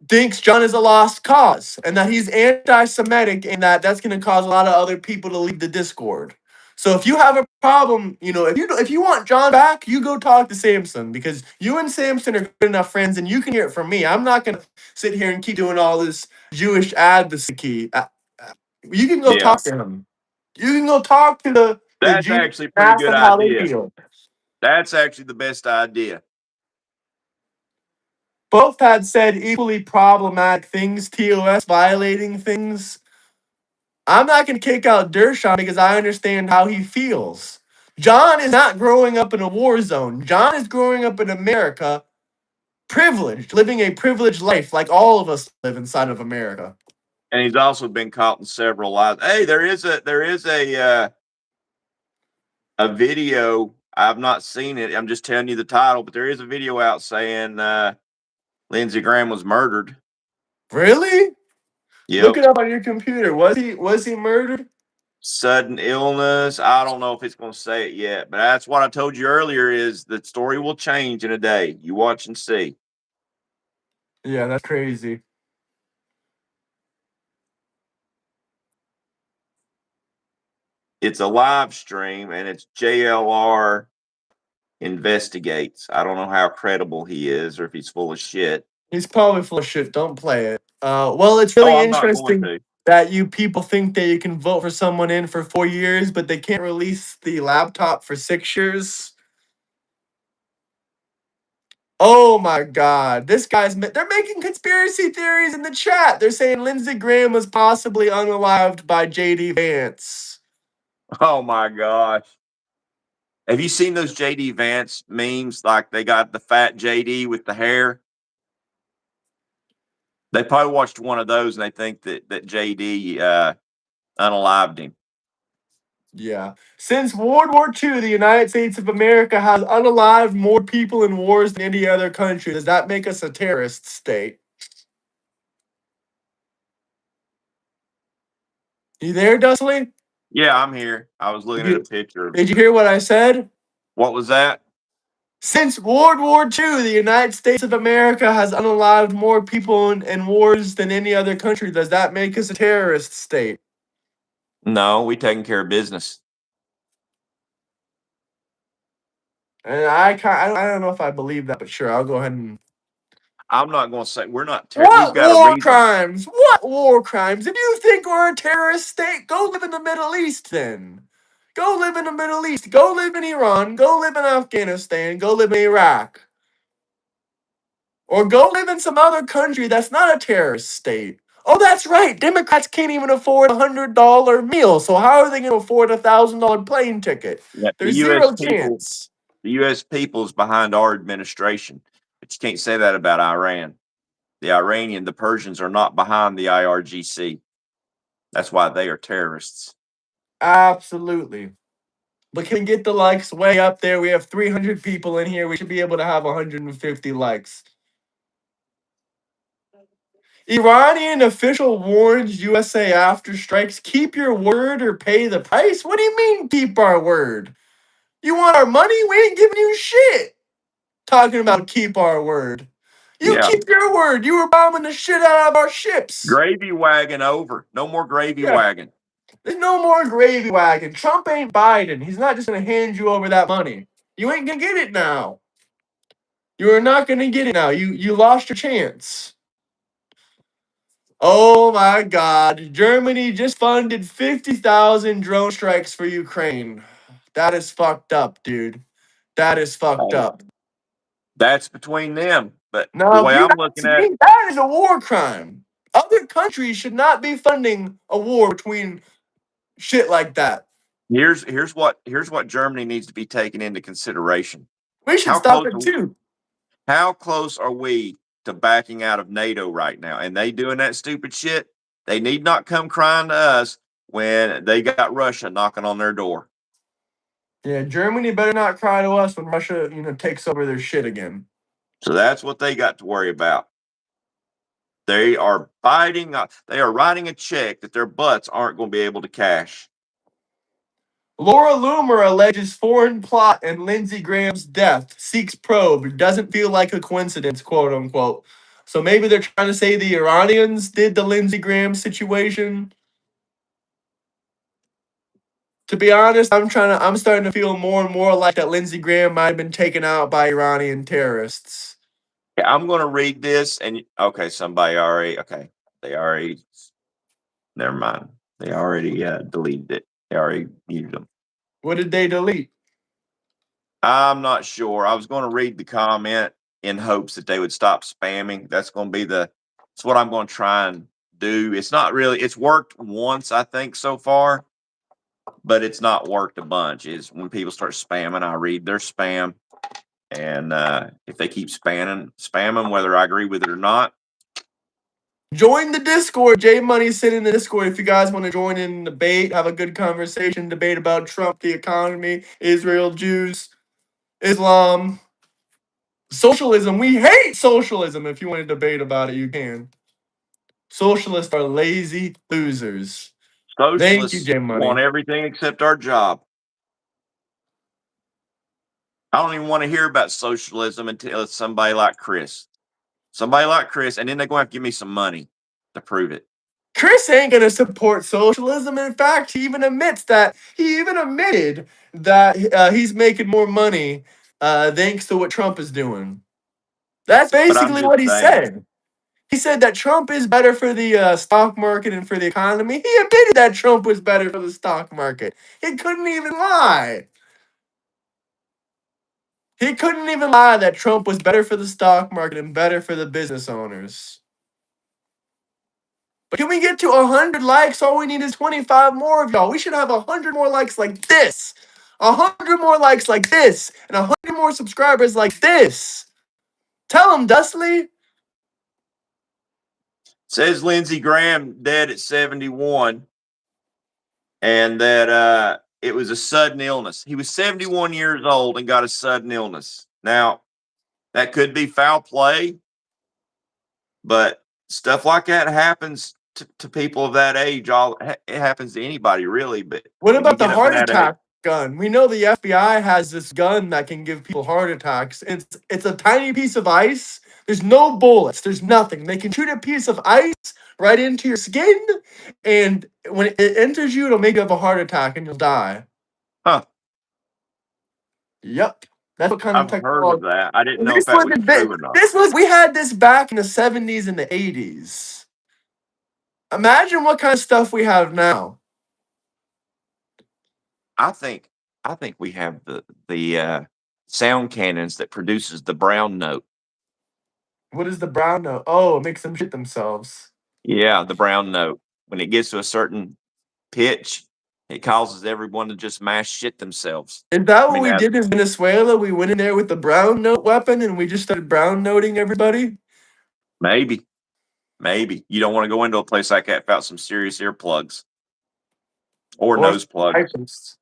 thinks John is a lost cause and that he's anti-Semitic and that that's going to cause a lot of other people to leave the Discord. So if you have a problem, if you want John back, you go talk to Samson because you and Samson are good enough friends and you can hear it from me. I'm not going to sit here and keep doing all this Jewish advocacy. You can go Yeah. talk to him. You can go talk to the That's Jews actually a and pretty ask good them how they idea. feel. That's actually the best idea. Both had said equally problematic things, TOS violating things. I'm not going to kick out Dershawn because I understand how he feels. John is not growing up in a war zone. John is growing up in America, privileged, living a privileged life like all of us live inside of America. And he's also been caught in several lies. Hey, there is a video. I've not seen it. I'm just telling you the title, but there is a video out saying Lindsey Graham was murdered. Really? Look Yep. it up on your computer. Was he murdered? Sudden illness. I don't know if it's going to say it yet, but that's what I told you earlier is the story will change in a day. You watch and see. Yeah, that's crazy. It's a live stream and it's JLR investigates. I don't know how credible he is or if he's full of shit. He's probably full of shit. Don't play it. Well, it's Oh, really I'm not going interesting to. that you people think that you can vote for someone in for 4 years, but they can't release the laptop for 6 years. Oh my God. They're making conspiracy theories in the chat. They're saying Lindsey Graham was possibly unalived by JD Vance. Oh my gosh. Have you seen those JD Vance memes? Like they got the fat JD with the hair. They probably watched one of those and they think that JD unalived him. Yeah. Since World War II, the United States of America has unalived more people in wars than any other country. Does that make us a terrorist state? You there, Dustley? Yeah, I'm here. I was looking at a You- picture of Did you hear what I said? what was that? Since World War II, the United States of America has unalived more people in wars than any other country. Does that make us a terrorist state? No, we taking care of business. And I don't know if I believe that, but sure, I'll go ahead and. I'm not going to say we're not. We've What got a war reason. crimes? What war crimes? If you think we're a terrorist state, go live in the Middle East then. Go live in the Middle East. Go live in Iran. Go live in Afghanistan. Go live in Iraq. Or go live in some other country that's not a terrorist state. Oh, that's right. Democrats can't even afford $100 meal. So how are they going to afford $1,000 plane ticket? Yeah, There's zero chance. The U.S. people is behind our administration, but you can't say that about Iran. The Persians are not behind the IRGC. That's why they are terrorists. Absolutely. But can we get the likes way up there? We have 300 people in here. We should be able to have 150 likes. Iranian official warns USA after strikes, keep your word or pay the price. What do you mean, keep our word? You want our money? We ain't giving you shit. Talking about keep our word. You Yeah. keep your word. You were bombing the shit out of our ships. Gravy wagon over. No more gravy Yeah. wagon. There's no more gravy wagon. Trump ain't Biden. He's not just going to hand you over that money. You ain't going to get it now. You are not going to get it now. You lost your chance. Oh my God. Germany just funded 50,000 drone strikes for Ukraine. That is fucked up, dude. That is fucked Hey, up. that's between them. But the No, if way you I'm ask looking at it, me, that is a war crime. Other countries should not be funding a war between shit like that. here's what Germany needs to be taken into consideration. We should How stop close it too. how close are we to backing out of NATO right now? And they doing that stupid shit. They need not come crying to us when they got Russia knocking on their door. Yeah, Germany better not cry to us when Russia, takes over their shit again. So that's what they got to worry about. They are biting. They are writing a check that their butts aren't going to be able to cash. Laura Loomer alleges foreign plot in Lindsey Graham's death. Seeks probe. Doesn't feel like a coincidence, quote unquote. So maybe they're trying to say the Iranians did the Lindsey Graham situation. To be honest, I'm starting to feel more and more like that Lindsey Graham might have been taken out by Iranian terrorists. Yeah, I'm going to read this, and okay, somebody already. Okay, they already. Never mind. They already deleted it. They already muted them. What did they delete? I'm not sure. I was going to read the comment in hopes that they would stop spamming. That's going to be It's what I'm going to try and do. It's not really. It's worked once, I think, so far, but it's not worked a bunch. Is when people start spamming, I read their spam, and if they keep spamming, whether I agree with it or not. Join the Discord. J Money's sitting in the Discord if you guys want to join in the debate, have a good conversation, debate about Trump, the economy, Israel, Jews, Islam, socialism. We hate socialism. If you want to debate about it, you can. Socialists are lazy losers. Thank you, Socialists J want Money. everything except our job. I don't even want to hear about socialism until it's somebody like Chris. Somebody like Chris, and then they're going to have to give me some money to prove it. Chris ain't gonna support socialism. In fact, he even admitted that he's making more money thanks to what Trump is doing. That's But I'm basically just what he saying. said. He said that Trump is better for the stock market and for the economy. He admitted that Trump was better for the stock market. He couldn't even lie. He couldn't even lie that Trump was better for the stock market and better for the business owners. But can we get to 100 likes? All we need is 25 more of y'all. We should have 100 more likes like this. 100 more likes like this. And 100 more subscribers like this. Tell him, Dustley. Says Lindsey Graham dead at 71, and that it was a sudden illness. He was 71 years old and got a sudden illness. Now, that could be foul play, but stuff like that happens to people of that age. It happens to anybody, really. But What when you about the get up in heart that age, attack gun? We know the FBI has this gun that can give people heart attacks. It's a tiny piece of ice. There's no bullets. There's nothing. They can shoot a piece of ice right into your skin, and when it enters you, it'll make you have a heart attack and you'll die. huh? Yep. That's what kind of I've heard of technology. that. I didn't know if This that was was a true bit. or not. This was we had this back in the 70s and the 80s. Imagine what kind of stuff we have now. I think I think we have the sound cannons that produces the brown note. What is the brown note? Oh, it makes them shit themselves. Yeah, the brown note. When it gets to a certain pitch, it causes everyone to just mass shit themselves. Is that I what mean, we did in Venezuela? We went in there with the brown note weapon and we just started brown noting everybody? maybe, maybe you don't want to go into a place like that without some serious earplugs or Or nose plugs. typists?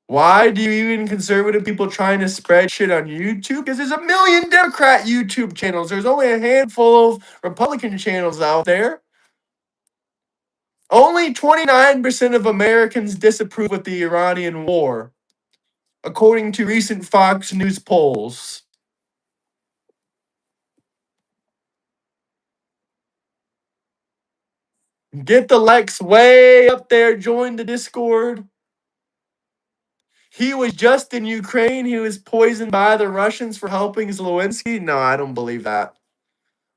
Why do you even conservative people trying to spread shit on YouTube? Because there's a million Democrat YouTube channels. There's only a handful of Republican channels out there. Only 29% of Americans disapprove of the Iranian war, according to recent Fox News polls. Get the likes way up there. Join the Discord. He was just in Ukraine. He was poisoned by the Russians for helping Zelensky. No, I don't believe that.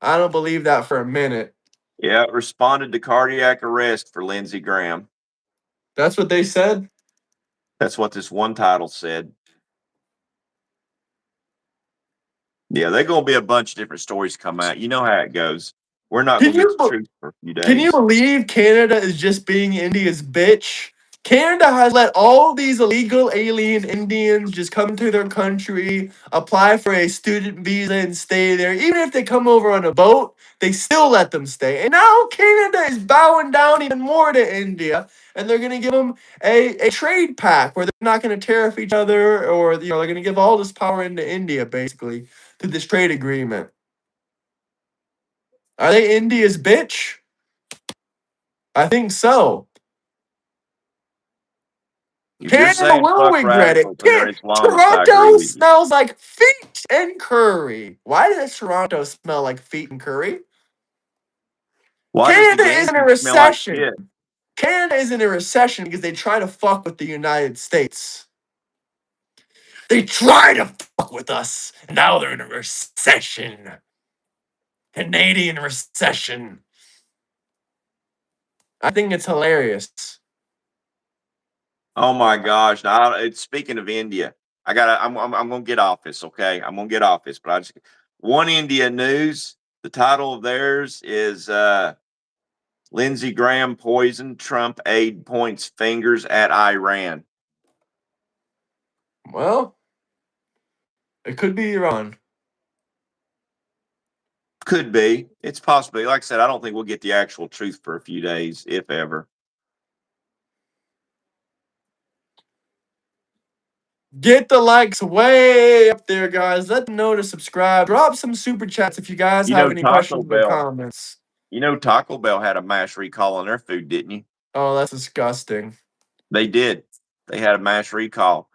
I don't believe that for a minute. Yeah, responded to cardiac arrest for Lindsey Graham. That's what they said. That's what this one title said. Yeah, there's going to be a bunch of different stories come out. You know how it goes. We're not Can going to get you the truth for a few can you days. believe Canada is just being India's bitch? Canada has let all these illegal alien Indians just come to their country, apply for a student visa, and stay there. Even if they come over on a boat, they still let them stay. And now Canada is bowing down even more to India, and they're going to give them a trade pact where they're not going to tariff each other, or they're going to give all this power into India, basically, through this trade agreement. Are they India's bitch? I think so. If you're Canada saying will fuck regret it. radical to their Islamists, I agree Toronto with you. smells like feet and curry. Why does Toronto smell like feet and curry? Why does the Canada is game in a smell like recession. shit? Canada is in a recession because they try to fuck with the United States. They try to fuck with us, and now they're in a recession. Canadian recession. I think it's hilarious. Oh my gosh! Now, it's speaking of India. I'm gonna get off this. Okay, I'm gonna get off this. But I just one India news. The title of theirs is Lindsey Graham poisoned Trump aide points fingers at Iran. Well, it could be Iran. Could be. It's possibly. Like I said, I don't think we'll get the actual truth for a few days, if ever. Get the likes way up there, guys. Let them know to subscribe. Drop some super chats if you guys You have know, any Taco questions or Bell. comments. You know, Taco Bell had a mass recall on their food, didn't you? Oh, that's disgusting. They did. They had a mass recall.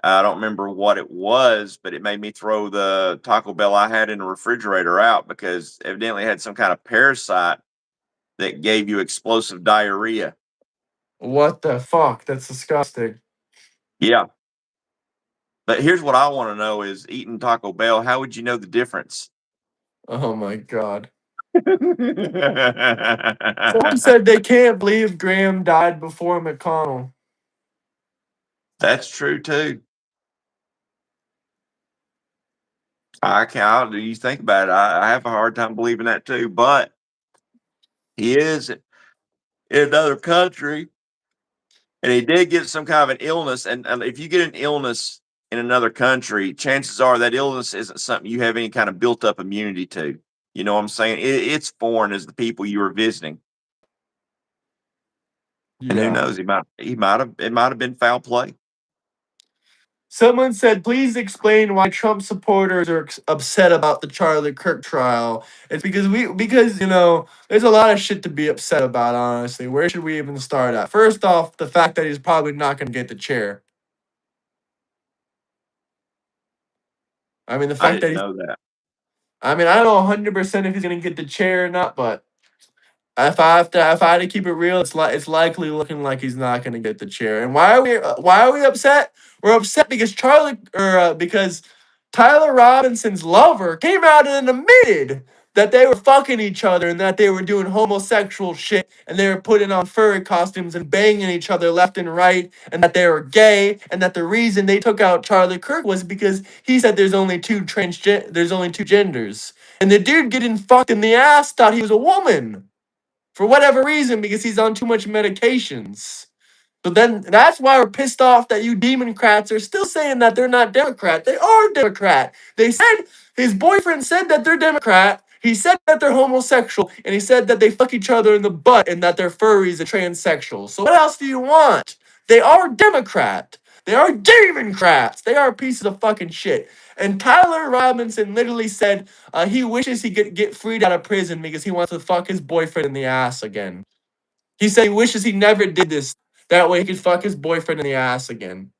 I don't remember what it was, but it made me throw the Taco Bell I had in the refrigerator out because evidently it had some kind of parasite that gave you explosive diarrhea. What the fuck? That's disgusting. Yeah. But here's what I want to know is eating Taco Bell, how would you know the difference? Oh my god. Someone said they can't believe Graham died before McConnell. That's true too. I can't. Do you think about it? I have a hard time believing that too. But he is in another country, and he did get some kind of an illness. And if you get an illness in another country, chances are that illness isn't something you have any kind of built up immunity to. You know what I'm saying? It's foreign as the people you were visiting, and who Yeah. knows? It might have been foul play. Someone said, please explain why Trump supporters are upset about the Charlie Kirk trial. It's because there's a lot of shit to be upset about, honestly. Where should we even start at? First off, the fact that he's probably not going to get the chair. I mean, the I fact that didn't he's, know that. I mean, I don't know 100% if he's going to get the chair or not, but if I had to keep it real, it's likely looking like he's not going to get the chair. And why are we upset? We're upset because because Tyler Robinson's lover came out and admitted that they were fucking each other and that they were doing homosexual shit and they were putting on furry costumes and banging each other left and right and that they were gay and that the reason they took out Charlie Kirk was because he said there's only two genders. And the dude getting fucked in the ass thought he was a woman for whatever reason because he's on too much medications. So then that's why we're pissed off that you Democrats are still saying that they're not Democrat. They are Democrat. They said his boyfriend said that they're Democrat. He said that they're homosexual, and he said that they fuck each other in the butt and that they're furries and transsexuals. So what else do you want? They are Democrat. They are Democrats. They are pieces of fucking shit. And Tyler Robinson literally said he wishes he could get freed out of prison because he wants to fuck his boyfriend in the ass again. He said he wishes he never did this. That way he could fuck his boyfriend in the ass again.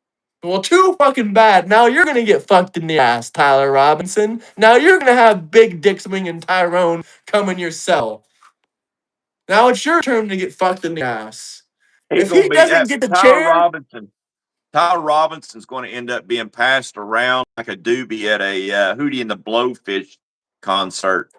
Well, too fucking bad. Now you're gonna get fucked in the ass, Tyler Robinson. Now you're gonna have Big Dick Swing and Tyrone come in your cell. Now it's your turn to get fucked in the ass. He's If going he to be doesn't that get the Tyler chair, Robinson. Tyler Robinson's going to end up being passed around like a doobie at a Hootie and the Blowfish concert.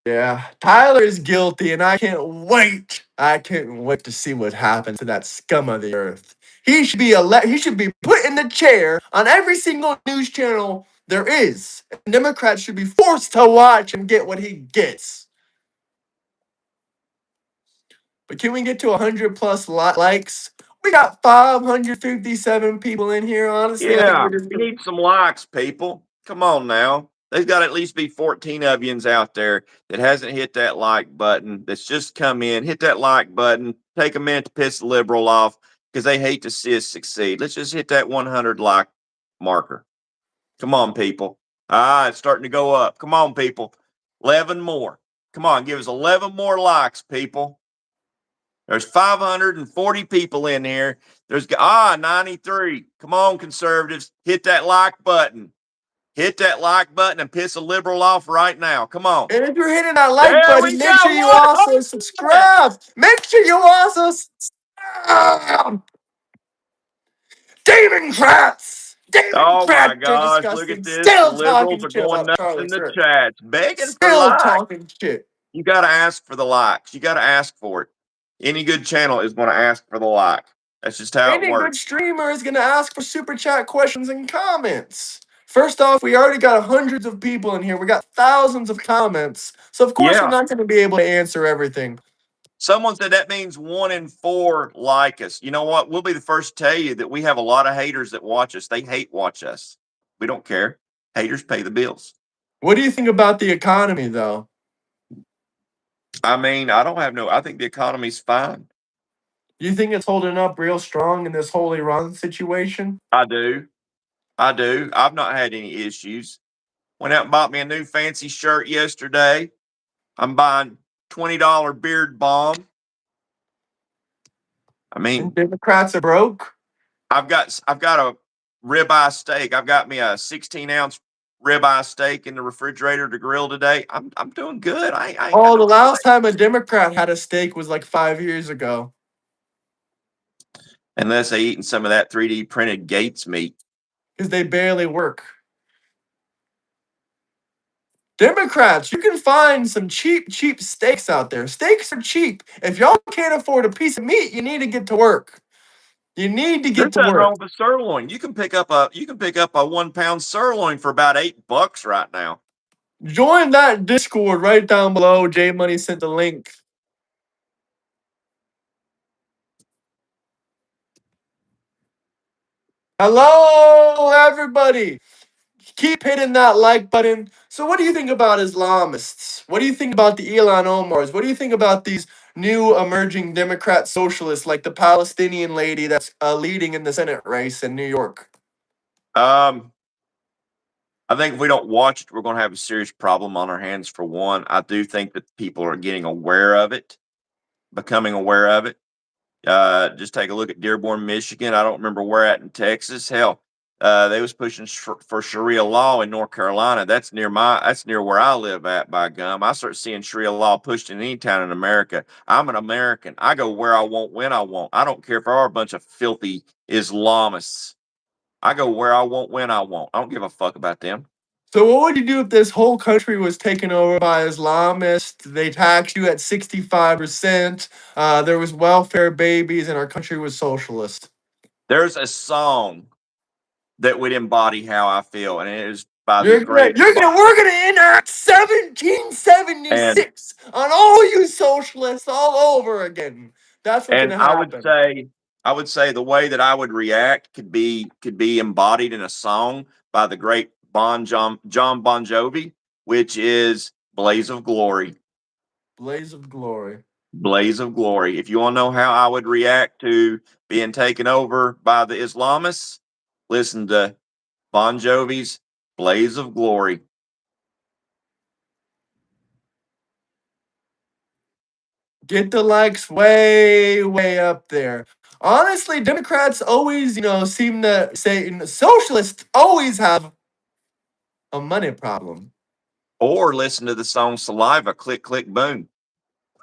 yeah, Tyler is guilty, and I can't wait. I can't wait to see what happens to that scum of the earth. He should be he should be put in the chair on every single news channel there is. And Democrats should be forced to watch and get what he gets. But can we get to 100 plus likes? We got 557 people in here. Honestly, I think Yeah, we're just we gonna. need some likes, people. Come on now. There's got to at least be 14 of yous out there that hasn't hit that like button, that's just come in. Hit that like button. Take a minute to piss the liberal off because they hate to see us succeed. Let's just hit that 100 like marker. Come on, people. It's starting to go up. Come on, people. 11 more. Come on, give us 11 more likes, people. There's 540 people in here. There's 93. Come on, conservatives. Hit that like button. Hit that like button and piss a liberal off right now. Come on. And if you're hitting that like There we button, make sure go. you also 100. subscribe. Make sure you also subscribe. Democrats! Oh my Democrats are gosh, look at disgusting. this. The Still liberals talking are shit going about nuts Charlie in the Kirk. chats, begging for Still likes. talking shit. You got to ask for the likes. You got to ask for it. Any good channel is going to ask for the like. That's just how it Any good works. streamer is going to ask for super chat questions and comments. First off, we already got hundreds of people in here. We got thousands of comments. So, of course, we're Yeah. not going to be able to answer everything. Someone said that means 1 in 4 like us. You know what? We'll be the first to tell you that we have a lot of haters that watch us. They hate watch us. We don't care. Haters pay the bills. What do you think about the economy, though? I mean, I think the economy's fine. Do you think it's holding up real strong in this whole Iran situation? I do. I do. I've not had any issues. Went out and bought me a new fancy shirt yesterday. I'm buying $20 beard balm. I And mean, Democrats are broke? I've got a ribeye steak. I've got me a 16-ounce ribeye steak in the refrigerator to grill today. I'm doing good. I ain't got Oh, no the last complaints. time a Democrat had a steak was like 5 years ago. Unless they eating some of that 3D printed Gates meat. Because they barely work. Democrats, you can find some cheap steaks out there. Steaks are cheap. If y'all can't afford a piece of meat, you need to get to work. You need to There's get to nothing work. wrong with a sirloin. You can pick up a 1 pound sirloin for about $8 right now. Join that Discord right down below. J Money sent the link. Hello, everybody. Keep hitting that like button. So, what do you think about Islamists? What do you think about the Elon Omars? What do you think about these new emerging Democrat socialists like the Palestinian lady that's leading in the Senate race in New York? Um, I think if we don't watch it, we're going to have a serious problem on our hands. For one, I do think that people are getting aware of it, becoming aware of it. Just take a look at Dearborn, Michigan. I don't remember where at in Texas. Hell, they was pushing for Sharia law in North Carolina. That's near where I live at. By gum, I start seeing Sharia law pushed in any town in America. I'm an American. I go where I want when I want. I don't care if there are a bunch of filthy Islamists. I go where I want when I want. I don't give a fuck about them. So, what would you do if this whole country was taken over by Islamists? They taxed you at 65%. There was welfare babies, and our country was socialist. There's a song that would embody how I feel, and it is by the great We're gonna enact and 1776 on all you socialists all over again. That's what's And gonna I would happen. say, I would say the way that I would react could be embodied in a song by the great John Bon Jovi, which is "Blaze of Glory." Blaze of glory. Blaze of Glory. If you want to know how I would react to being taken over by the Islamists, listen to Bon Jovi's Blaze of Glory. Get the likes way, way up there. Honestly, Democrats always, seem to say socialists always have a money problem. Or listen to the song Saliva, Click, Click, Boom.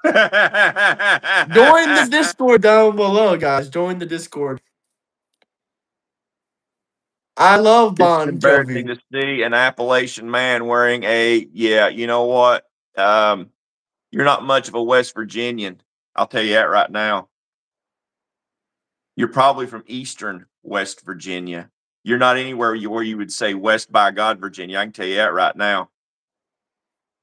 Join the Discord down below, guys. Join the Discord. I love It's Bon embarrassing Jovi. to see an Appalachian man wearing yeah, you know what? You're not much of a West Virginian. I'll tell you that right now. You're probably from Eastern West Virginia. You're not anywhere where you would say West by God, Virginia. I can tell you that right now.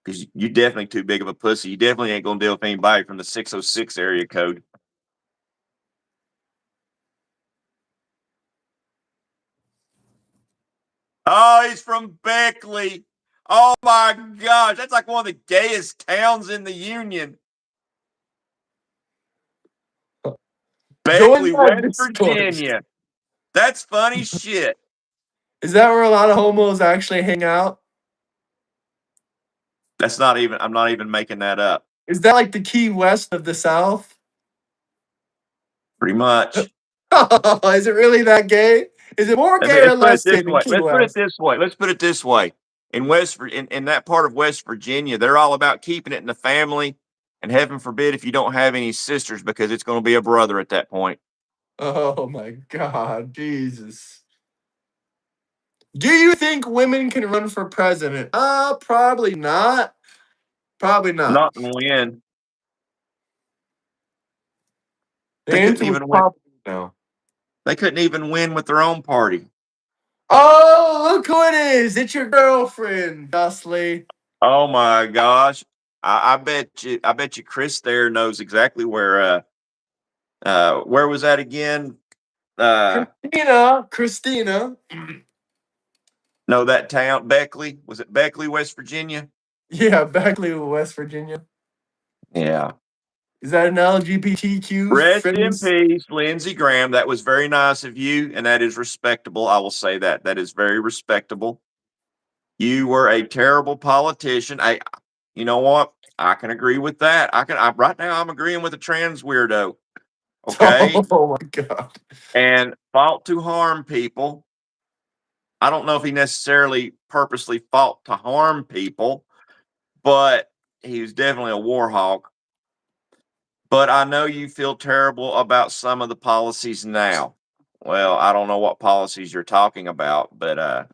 Because you're definitely too big of a pussy. You definitely ain't going to deal with anybody from the 606 area code. Oh, he's from Beckley. Oh my gosh. That's like one of the gayest towns in the Union. Join Beckley, that West Discord. Virginia. That's funny shit. Is that where a lot of homos actually hang out? I'm not even making that up. Is that like the Key West of the South? Pretty much. Is it really that gay? Is it more gay or Let's put it less this gay than way. Key West? Let's put it this way. In that part of West Virginia, they're all about keeping it in the family, and heaven forbid if you don't have any sisters, because it's going to be a brother at that point. Oh my God, Jesus. Do you think women can run for president? Probably not. Probably not. Not and win. The They couldn't answer was even win. probably no. They couldn't even win with their own party. Oh, look who it is! It's your girlfriend, Dustley. Oh my gosh. I bet you Chris there knows exactly where was that again? Christina. No, that town, Beckley. Was it Beckley, West Virginia? Yeah, Beckley, West Virginia. Yeah. Is that an LGBTQ Rest friendly? in peace, Lindsey Graham. That was very nice of you, and that is respectable. I will say that. That is very respectable. You were a terrible politician. You know what? I can agree with that. Right now I'm agreeing with a trans weirdo. Okay. Oh my God. And fought to harm people. I don't know if he necessarily purposely fought to harm people, but he was definitely a war hawk. But I know you feel terrible about some of the policies now. Well, I don't know what policies you're talking about, but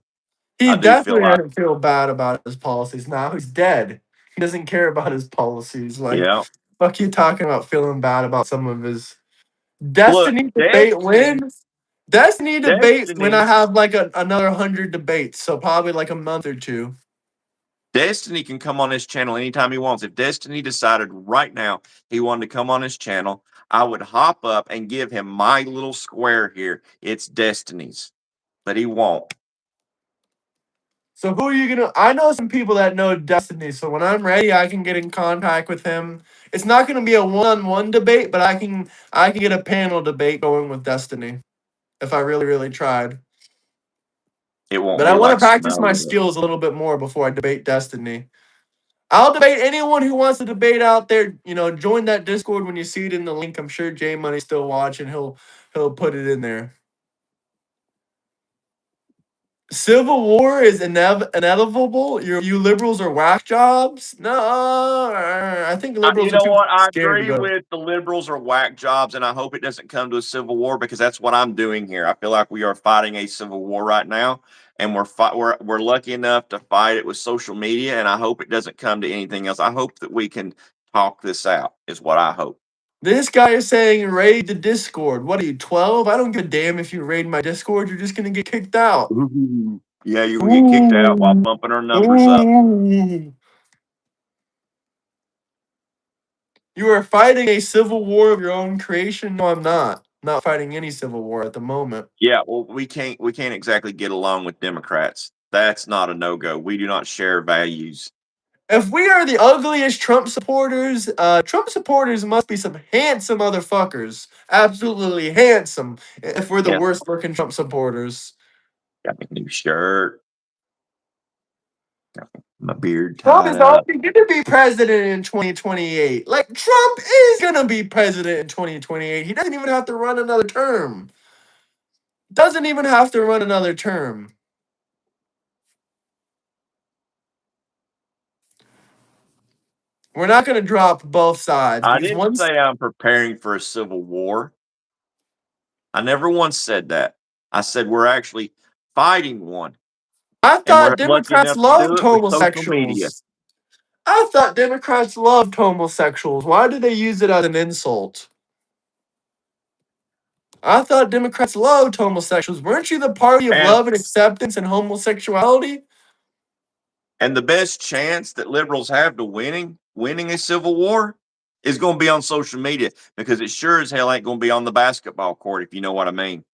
He I do feel definitely like, doesn't feel bad about his policies now. He's dead. He doesn't care about his policies. Like, yeah. fuck you talking about feeling bad about some of his Look, Destiny debate win. Destiny debate when I Destiny, have like another 100 debates, so probably like a month or two. Destiny can come on this channel anytime he wants. If Destiny decided right now he wanted to come on his channel, I would hop up and give him my little square here. It's Destiny's, but he won't. So who are you gonna? I know some people that know Destiny, so when I'm ready, I can get in contact with him. It's not gonna be a one-on-one debate, but I can get a panel debate going with Destiny if I really really tried. It won't But I be want to like practice my Snow. skills a little bit more before I debate Destiny. I'll debate anyone who wants to debate out there. Join that Discord when you see it in the link. I'm sure J Money's still watching. He'll put it in there. Civil war is inevitable. You liberals are whack jobs. No, I think You liberals are know too what? I scared to agree go. with the liberals are whack jobs, and I hope it doesn't come to a civil war because that's what I'm doing here. I feel like we are fighting a civil war right now, and we're lucky enough to fight it with social media, and I hope it doesn't come to anything else. I hope that we can talk this out. Is what I hope. This guy is saying raid the Discord. What are you, 12? I don't give a damn if you raid my Discord. You're just gonna get kicked out. Ooh. Yeah, you will get kicked out while Ooh, bumping our numbers up. ooh. You are fighting a civil war of your own creation. No, I'm not. Not fighting any civil war at the moment. Yeah, well, we can't exactly get along with Democrats. That's not a no go. We do not share values. If we are the ugliest Trump supporters must be some handsome motherfuckers. Absolutely handsome. If we're the Yeah, worst looking Trump supporters. got me a new shirt, got my beard Trump tied is up. already going to be president in 2028. Like, Trump is going to be president in 2028. He doesn't even have to run another term. Doesn't even have to run another term. We're not going to drop both sides I because didn't once say I'm preparing for a civil war. I never once said that. I said we're actually fighting one, I and thought we're lucky Democrats enough to do loved it with social media. homosexuals. I thought Democrats loved homosexuals. Why did they use it as an insult? I thought Democrats loved homosexuals. Weren't you the party of And love and acceptance and homosexuality? and the best chance that liberals have to winning a civil war is going to be on social media, because it sure as hell ain't going to be on the basketball court, if you know what I mean.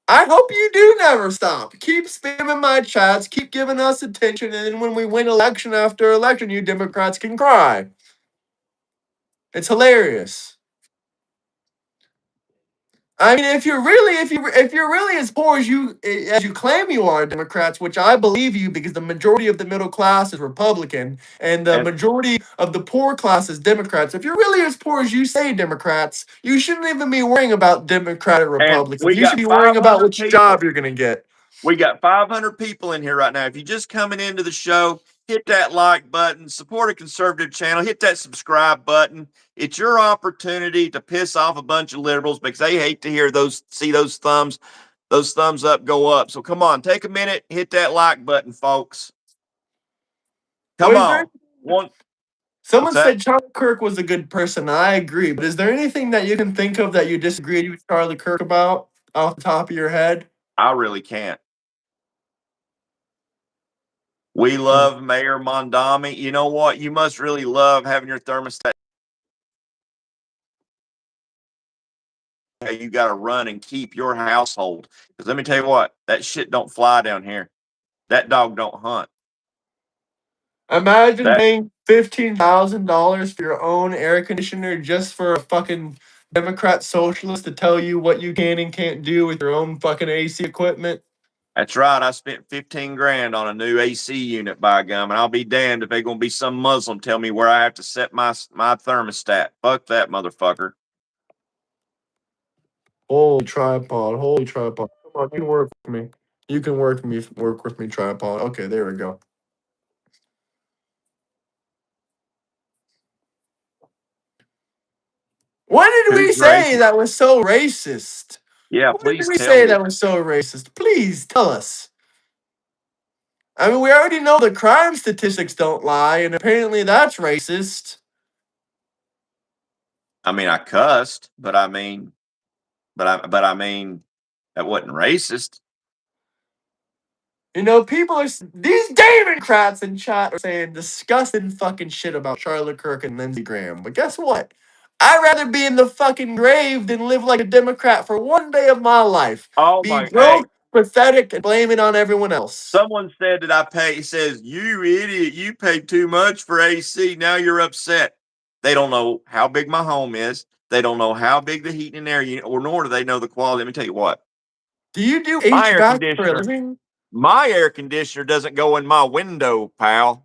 I hope you do never stop. Keep spamming my chats, keep giving us attention, and then when we win election after election, you Democrats can cry. It's hilarious. I mean, if you're really as poor as you claim you are, Democrats, which I believe you because the majority of the middle class is Republican and the And majority of the poor class is Democrats. If you're really as poor as you say, Democrats, you shouldn't even be worrying about Democrat or and Republican. we You should got be worrying about 500 which job people. you're gonna get. We got 500 people in here right now. If you're just coming into the show, hit that like button, support a conservative channel, hit that subscribe button. It's your opportunity to piss off a bunch of liberals because they hate to hear see those thumbs up go up. So come on, take a minute, hit that like button, folks. Come Was there on. One, Someone what's that? said Charlie Kirk was a good person. I agree, but is there anything that you can think of that you disagreed with Charlie Kirk about off the top of your head? I really can't. We love Mayor Mondami. You know what? You must really love having your thermostat. You got to run and keep your household. Because let me tell you what, that shit don't fly down here. That dog don't hunt. Imagine That paying $15,000 for your own air conditioner just for a fucking Democrat socialist to tell you what you can and can't do with your own fucking AC equipment. that's right. I spent 15 grand on a new AC unit by gum, and I'll be damned if they're gonna be some Muslim tell me where I have to set my thermostat. Fuck that motherfucker. Holy tripod, holy tripod. Come on, you can work with me. You can work with me, tripod. Okay, there we go. What did Who's we say racist? that was so racist? Yeah, What did please we tell say me. that was so racist? Please tell us. I mean, we already know the crime statistics don't lie, and apparently that's racist. I mean, I cussed, but I mean, that wasn't racist. You know, these Democrats in chat are saying disgusting fucking shit about Charlotte Kirk and Lindsey Graham. But guess what? I'd rather be in the fucking grave than live like a Democrat for one day of my life. Oh Be my, hey, broke, pathetic, and blame it on everyone else. someone said that I pay. He says, "You idiot! You paid too much for AC. Now you're upset." They don't know how big my home is. They don't know how big the heating and air unit, or nor do they know the quality. Let me tell you what. Do you do My air HVAC for a conditioner, living? my air conditioner doesn't go in my window, pal.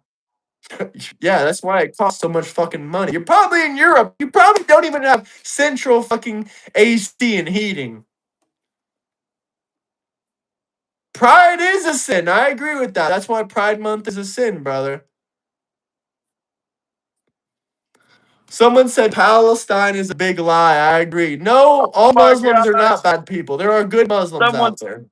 Yeah, that's why it costs so much fucking money. You're probably in Europe. You probably don't even have central fucking AC and heating. Pride is a sin. I agree with that. That's why Pride Month is a sin, brother. Someone said Palestine is a big lie. I agree. No, Oh all my Muslims are gosh! not bad people. There are good Muslims Someone, out there.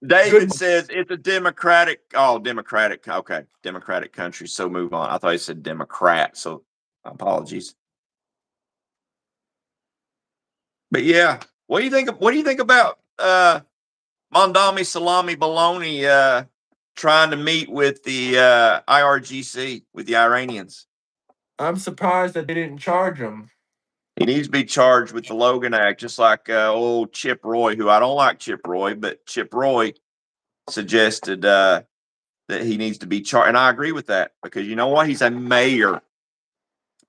Good. David says it's a democratic. Oh, democratic. Okay, democratic country. So move on. I thought he said Democrat. So apologies. But yeah, what do you think? What do you think about Mondami Salami Baloney trying to meet with the IRGC with the Iranians? I'm surprised that they didn't charge him. He needs to be charged with the Logan Act, just like old Chip Roy, who I don't like Chip Roy, but Chip Roy suggested that he needs to be charged. And I agree with that because you know what? He's a mayor.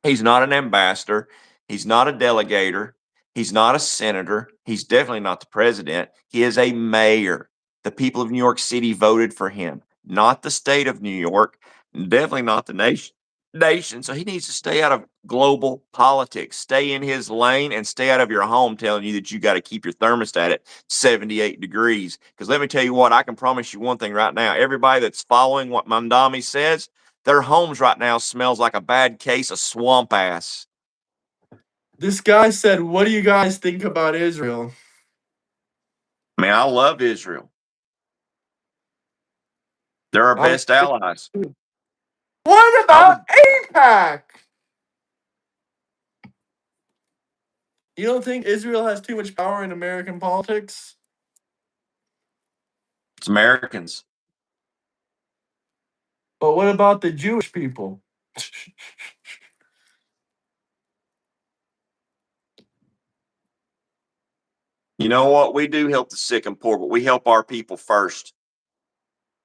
He's not an ambassador. He's not a delegator. He's not a senator. He's definitely not the president. He is a mayor. The people of New York City voted for him, not the state of New York, definitely not the nation. So he needs to stay out of global politics, stay in his lane, and stay out of your home telling you that you got to keep your thermostat at 78 degrees. Because let me tell you what, I can promise you one thing right now. Everybody that's following what Mamdani says, their homes right now smells like a bad case of swamp ass. This guy said, "What do you guys think about Israel?" I mean, I love Israel. They're our I best allies. What I about would. AIPAC? You don't think Israel has too much power in American politics? It's Americans. But what about the Jewish people? You know what? We do help the sick and poor, but we help our people first.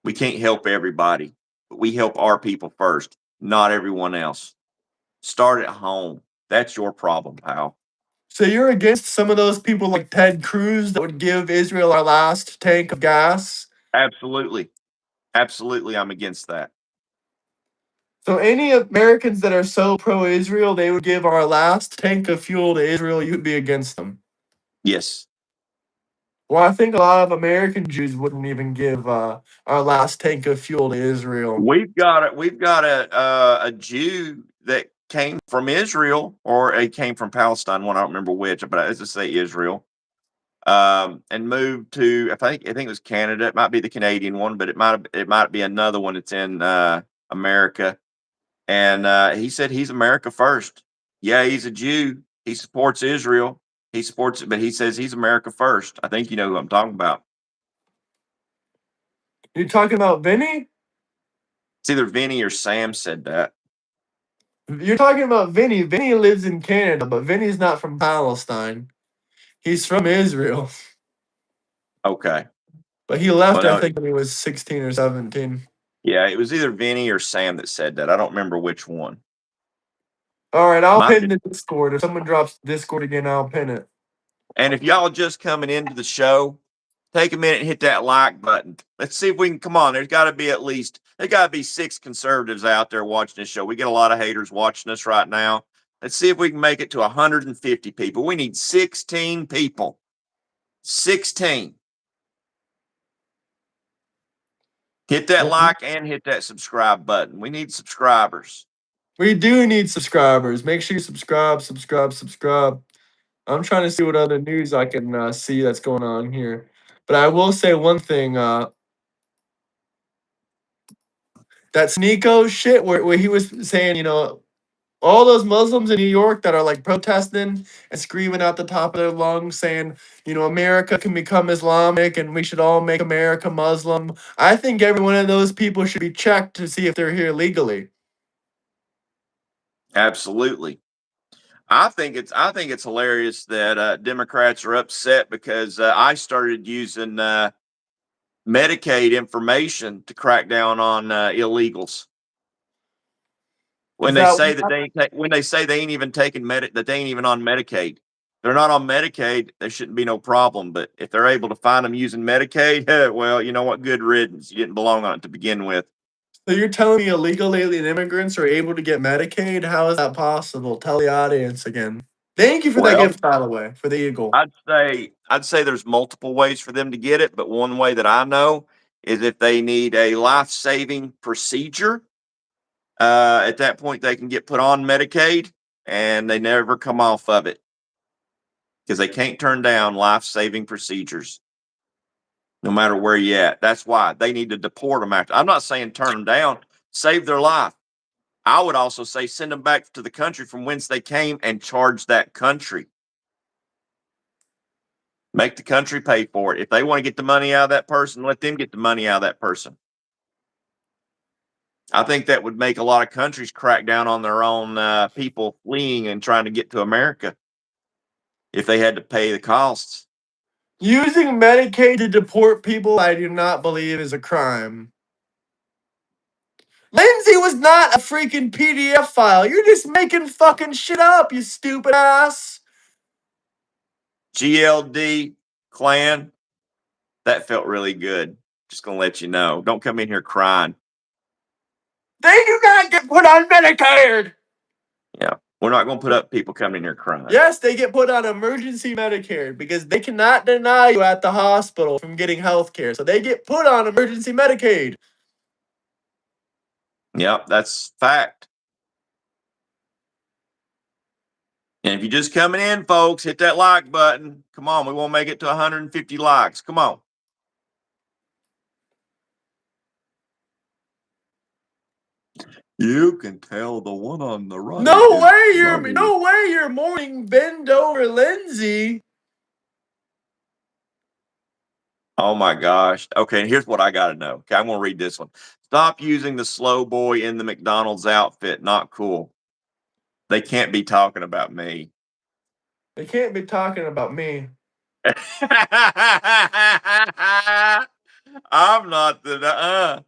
We can't help everybody, but we help our people first, not everyone else. Start at home. That's your problem, pal. So you're against some of those people like Ted Cruz that would give Israel our last tank of gas? Absolutely. Absolutely, I'm against that. So any Americans that are so pro-Israel, they would give our last tank of fuel to Israel, you'd be against them. Yes. Well, I think a lot of American Jews wouldn't even give our last tank of fuel to Israel. We've got a Jew that came from Israel, or he came from Palestine. One I don't remember which, but let's just say Israel. And moved to I think it was Canada. It might be the Canadian one, but it might be another one that's in America. And he said he's America first. Yeah, he's a Jew. He supports Israel. He supports it, but he says he's America first. I think you know who I'm talking about. You're talking about Vinny? It's either Vinny or Sam said that. You're talking about Vinny. Vinny lives in Canada, but Vinny's not from Palestine. He's from Israel. Okay. But he Well, left, I no, think, when he was 16 or 17. yeah, it was either Vinny or Sam that said that. I don't remember which one. All right, I'll Might pin be. the Discord. If someone drops Discord again, I'll pin it. And if y'all are just coming into the show, take a minute and hit that like button. Let's see if we can come on. There's got to be 6 conservatives out there watching this show. We get a lot of haters watching us right now. Let's see if we can make it to 150 people. We need 16 people. 16. Hit that Well, like and hit that subscribe button. We need subscribers. we do need subscribers. Make sure you subscribe. I'm trying to see what other news I can see that's going on here. But I will say one thing. That Sneeko shit where he was saying, all those Muslims in New York that are like protesting and screaming out the top of their lungs saying, America can become Islamic and we should all make America Muslim. I think every one of those people should be checked to see if they're here legally. Absolutely. I think it's hilarious that Democrats are upset because I started using Medicaid information to crack down on illegals. When Is they that say that when they say they ain't even taking that they ain't even on Medicaid, they're not on Medicaid. There shouldn't be no problem. But if they're able to find them using Medicaid, well, you know what? Good riddance. You didn't belong on it to begin with. so you're telling me illegal alien immigrants are able to get Medicaid? How is that possible? Tell the audience again. Thank you for that Well, gift, by the way, for the Eagle. I'd say there's multiple ways for them to get it, but one way that I know is if they need a life-saving procedure. At that point, they can get put on Medicaid, and they never come off of it because they can't turn down life-saving procedures, no matter where you at. That's why they need to deport them after. I'm not saying turn them down, save their life. I would also say send them back to the country from whence they came and charge that country. Make the country pay for it. If they want to get the money out of that person, let them get the money out of that person. I think that would make a lot of countries crack down on their own people fleeing and trying to get to America. if they had to pay the costs. Using Medicaid to deport people, I do not believe is a crime. Lindsey was not a freaking PDF file. You're just making fucking shit up, you stupid ass. GLD clan, that felt really good. Just gonna let you know. Don't come in here crying. They do not get put on Medicaid. Yeah. We're not gonna put up people coming in here crying. Yes, they get put on emergency Medicare because they cannot deny you at the hospital from getting health care. So they get put on emergency Medicaid. Yep, that's fact. And if you're just coming in, folks, hit that like button. Come on, we want to make it to 150 likes. Come on. You can tell the one on the right. No way you're mourning bend over Lindsey. Oh my gosh. Okay, here's what I gotta know. Okay, I'm gonna read this one. Stop using the slow boy in the McDonald's outfit. Not cool. They can't be talking about me. They can't be talking about me. I'm not the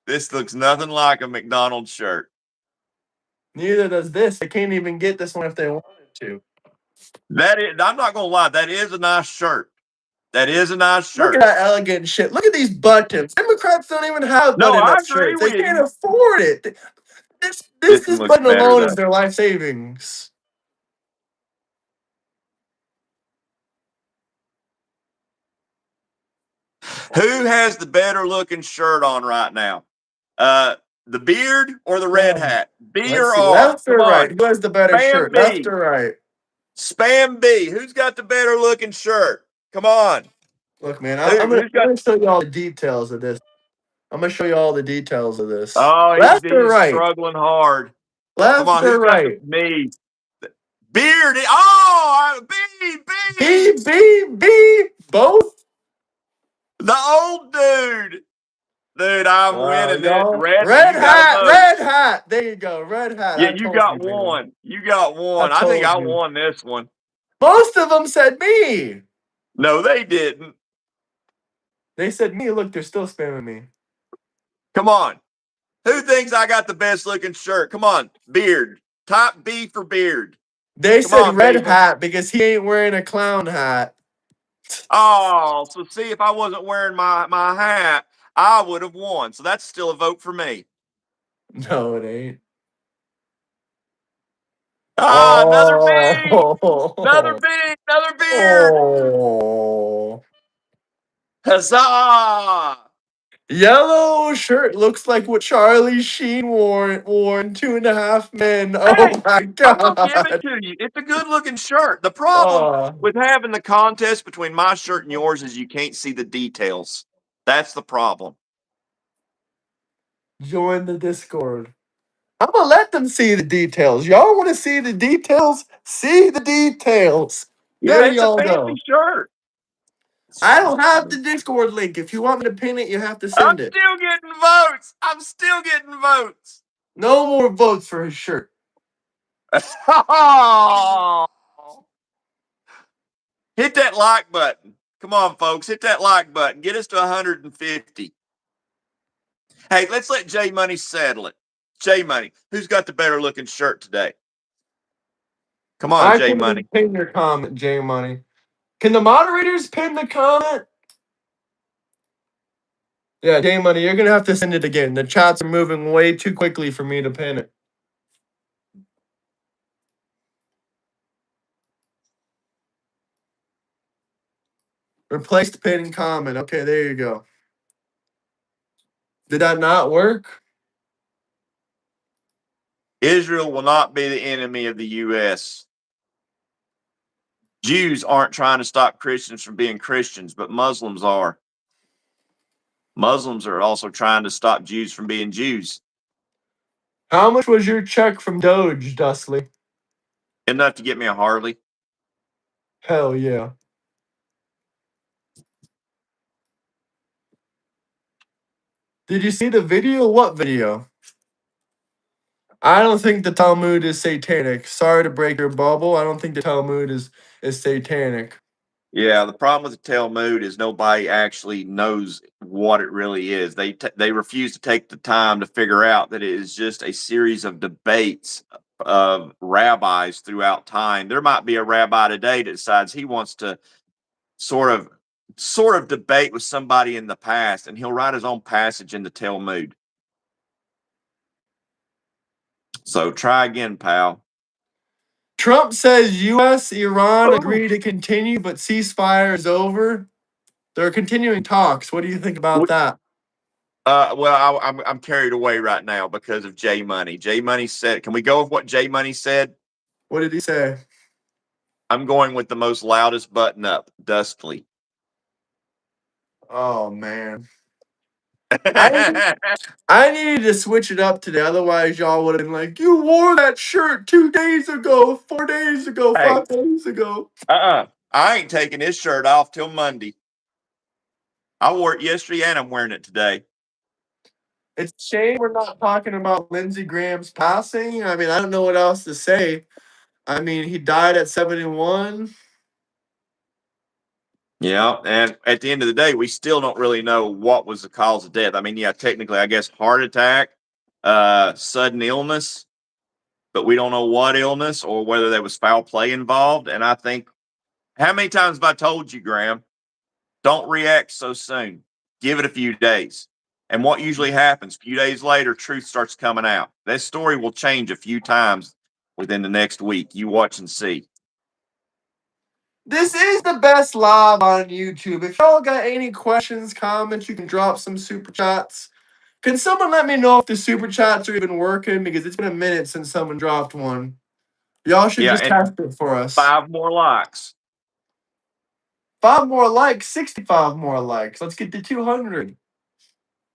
This looks nothing like a McDonald's shirt. Neither does this. They can't even get this one if they wanted to. That is, I'm not gonna lie, that is a nice shirt. That is a nice shirt. Look at that elegant shit. Look at these buttons. Democrats don't even have No, I button-up agree shirts. They with can't you. afford it. This This one looks button better alone though. is their life savings. Who has the better looking shirt on right now? The beard or the red hat? B Let's or see. R? Left Come or right? on. Who has the better Spam shirt? Left B. or right? Spam B. Who's got the better looking shirt? Come on. Look, man, Who's got? I'm gonna show you all the details of this. I'm gonna show you all the details of this. Oh, Left or he's right? struggling hard. Come Left on, who's or got the right? me? Beard. Oh, B. B. Both. The old dude. Dude, I'm winning this. Y'all. Red, you got to vote. Red hat. There you go. Red hat. Yeah, I you told got you, man. one. You got one. I I think told I you. won this one. Most of them said me. No, they didn't. They said me. Look, they're still spamming me. Come on. Who thinks I got the best looking shirt? Come on. Beard. Top B for beard. They Come said on, red baby. hat because he ain't wearing a clown hat. Oh, so see, if I wasn't wearing my hat, I would have won. So that's still a vote for me. No, it ain't. Ah, another B. Another Oh. B. Another beard. Oh. Huzzah. Yellow shirt looks like what Charlie Sheen wore in 2.5 Men. Hey, Oh my I'm gonna give it god. to you. It's a good looking shirt. The problem Oh, with having the contest between my shirt and yours is you can't see the details. That's the problem. join the Discord. I'm gonna let them see the details. Y'all want to see the details? See the details. Yeah, There it's a y'all fancy go. shirt. I don't have the Discord link. If you want me to pin it, you have to I'm send it. still getting votes. I'm still getting votes. No more votes for his shirt. Hit that like button. Come on, folks. Hit that like button. Get us to 150. Hey, let's let J Money settle it. J Money, who's got the better looking shirt today? Come on, I J can Money. pin your comment, J Money. Can the moderators pin the comment? Yeah, J Money, you're gonna have to send it again. The chats are moving way too quickly for me to pin it. Replace the pinning comment. Okay, there you go. Did that not work? Israel will not be the enemy of the U.S. Jews aren't trying to stop Christians from being Christians, but Muslims are. Muslims are also trying to stop Jews from being Jews. How much was your check from Doge, Dustley? Enough to get me a Harley. Hell yeah. Did you see the video? What video? I don't think the Talmud is satanic. Sorry to break your bubble. I don't think the Talmud is satanic. Yeah, the problem with the Talmud is nobody actually knows what it really is. They refuse to take the time to figure out that it is just a series of debates of rabbis throughout time. There might be a rabbi today that decides he wants to sort of debate with somebody in the past, and he'll write his own passage in the Talmud. So try again, pal. Trump says U.S. Iran Oh. agree to continue, but ceasefire is over. They're continuing talks. What do you think about that? Well, I'm carried away right now because of J Money. J Money said, "Can we go with what J Money said?" What did he say? I'm going with the most loudest button up, Dustly. Oh man, I I needed to switch it up today. Otherwise, y'all would have been like, "You wore that shirt 2 days ago, 4 days ago, Hey, 5 days ago." I ain't taking this shirt off till Monday. I wore it yesterday and I'm wearing it today. It's a shame we're not talking about Lindsey Graham's passing. I mean, I don't know what else to say. I mean, he died at 71. Yeah, and at the end of the day, we still don't really know what was the cause of death. I mean, yeah, technically, I guess heart attack, sudden illness, but we don't know what illness or whether there was foul play involved. And I think, how many times have I told you, Graham? Don't react so soon. Give it a few days. And what usually happens, a few days later, truth starts coming out. That story will change a few times within the next week. You watch and see. This is the best live on YouTube. If y'all got any questions, comments, you can drop some super chats. Can someone let me know if the super chats are even working? Because it's been a minute since someone dropped one. Y'all should Yeah, just and test it for us. 5 more likes. 5 more likes, 65 more likes. Let's get to 200.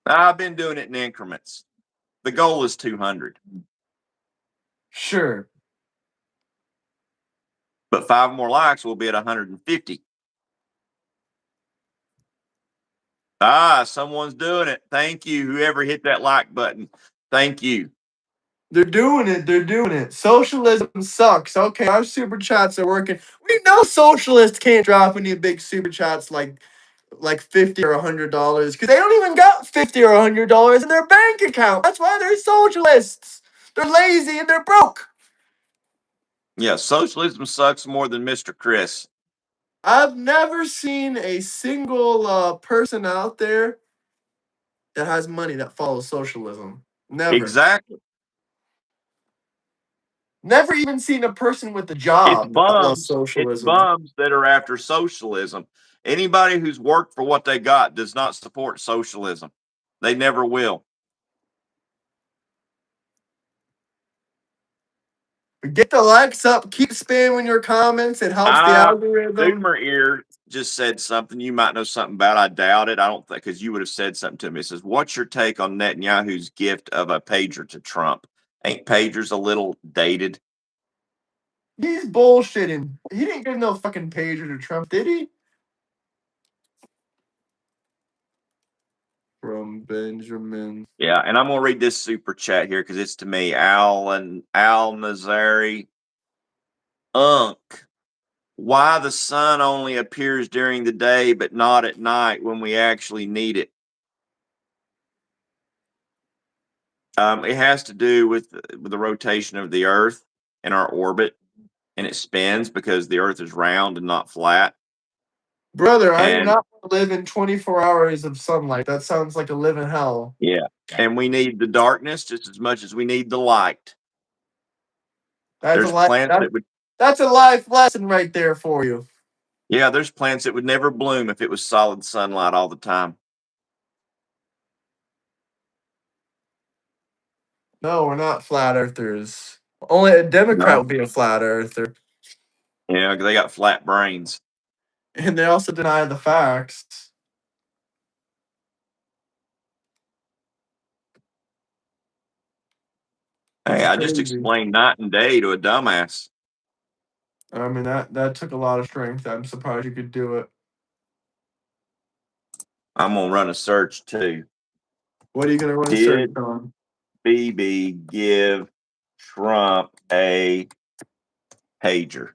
I've been doing it in increments. The goal is 200, Sure. but 5 more likes will be at 150. Someone's doing it. Thank you, whoever hit that like button. Thank you. They're doing it. They're doing it. Socialism sucks. Okay, our super chats are working. We know socialists can't drop any big super chats like $50 or $100 because they don't even got $50 or $100 in their bank account. That's why they're socialists. They're lazy and they're broke. Yeah, socialism sucks more than Mr. Chris. I've never seen a single person out there that has money that follows socialism. Never. Exactly. Never even seen a person with a It's job that follows bums. It's socialism. bums that are after socialism. Anybody who's worked for what they got does not support socialism. They never will. Get the likes up. Keep spamming your comments. It helps the algorithm. Boomer Ear just said something you might know something about. I doubt it. I don't think, because you would have said something to me. It says, "What's your take on Netanyahu's gift of a pager to Trump? Ain't pagers a little dated?" He's bullshitting. He didn't give no fucking pager to Trump, did he? From Benjamin. Yeah, and I'm gonna read this super chat here because it's to me. Al Nazari Unk. Why the sun only appears during the day but not at night when we actually need it? It has to do with the rotation of the Earth and our orbit, and it spins because the Earth is round and not flat. Brother, I do And not want to live in 24 hours of sunlight. That sounds like a living hell. yeah, and we need the darkness just as much as we need the light. That's a There's life. plants that would, That's a life lesson right there for you. yeah, there's plants that would never bloom if it was solid sunlight all the time. No, we're not flat earthers. Only a Democrat No. would be a flat earther. Yeah, they got flat brains. And they also deny the facts. Hey, It's I just crazy. explained night and day to a dumbass. I mean that took a lot of strength. I'm surprised you could do it. I'm gonna run a search too. What are you gonna run a search Did on? BB give Trump a pager?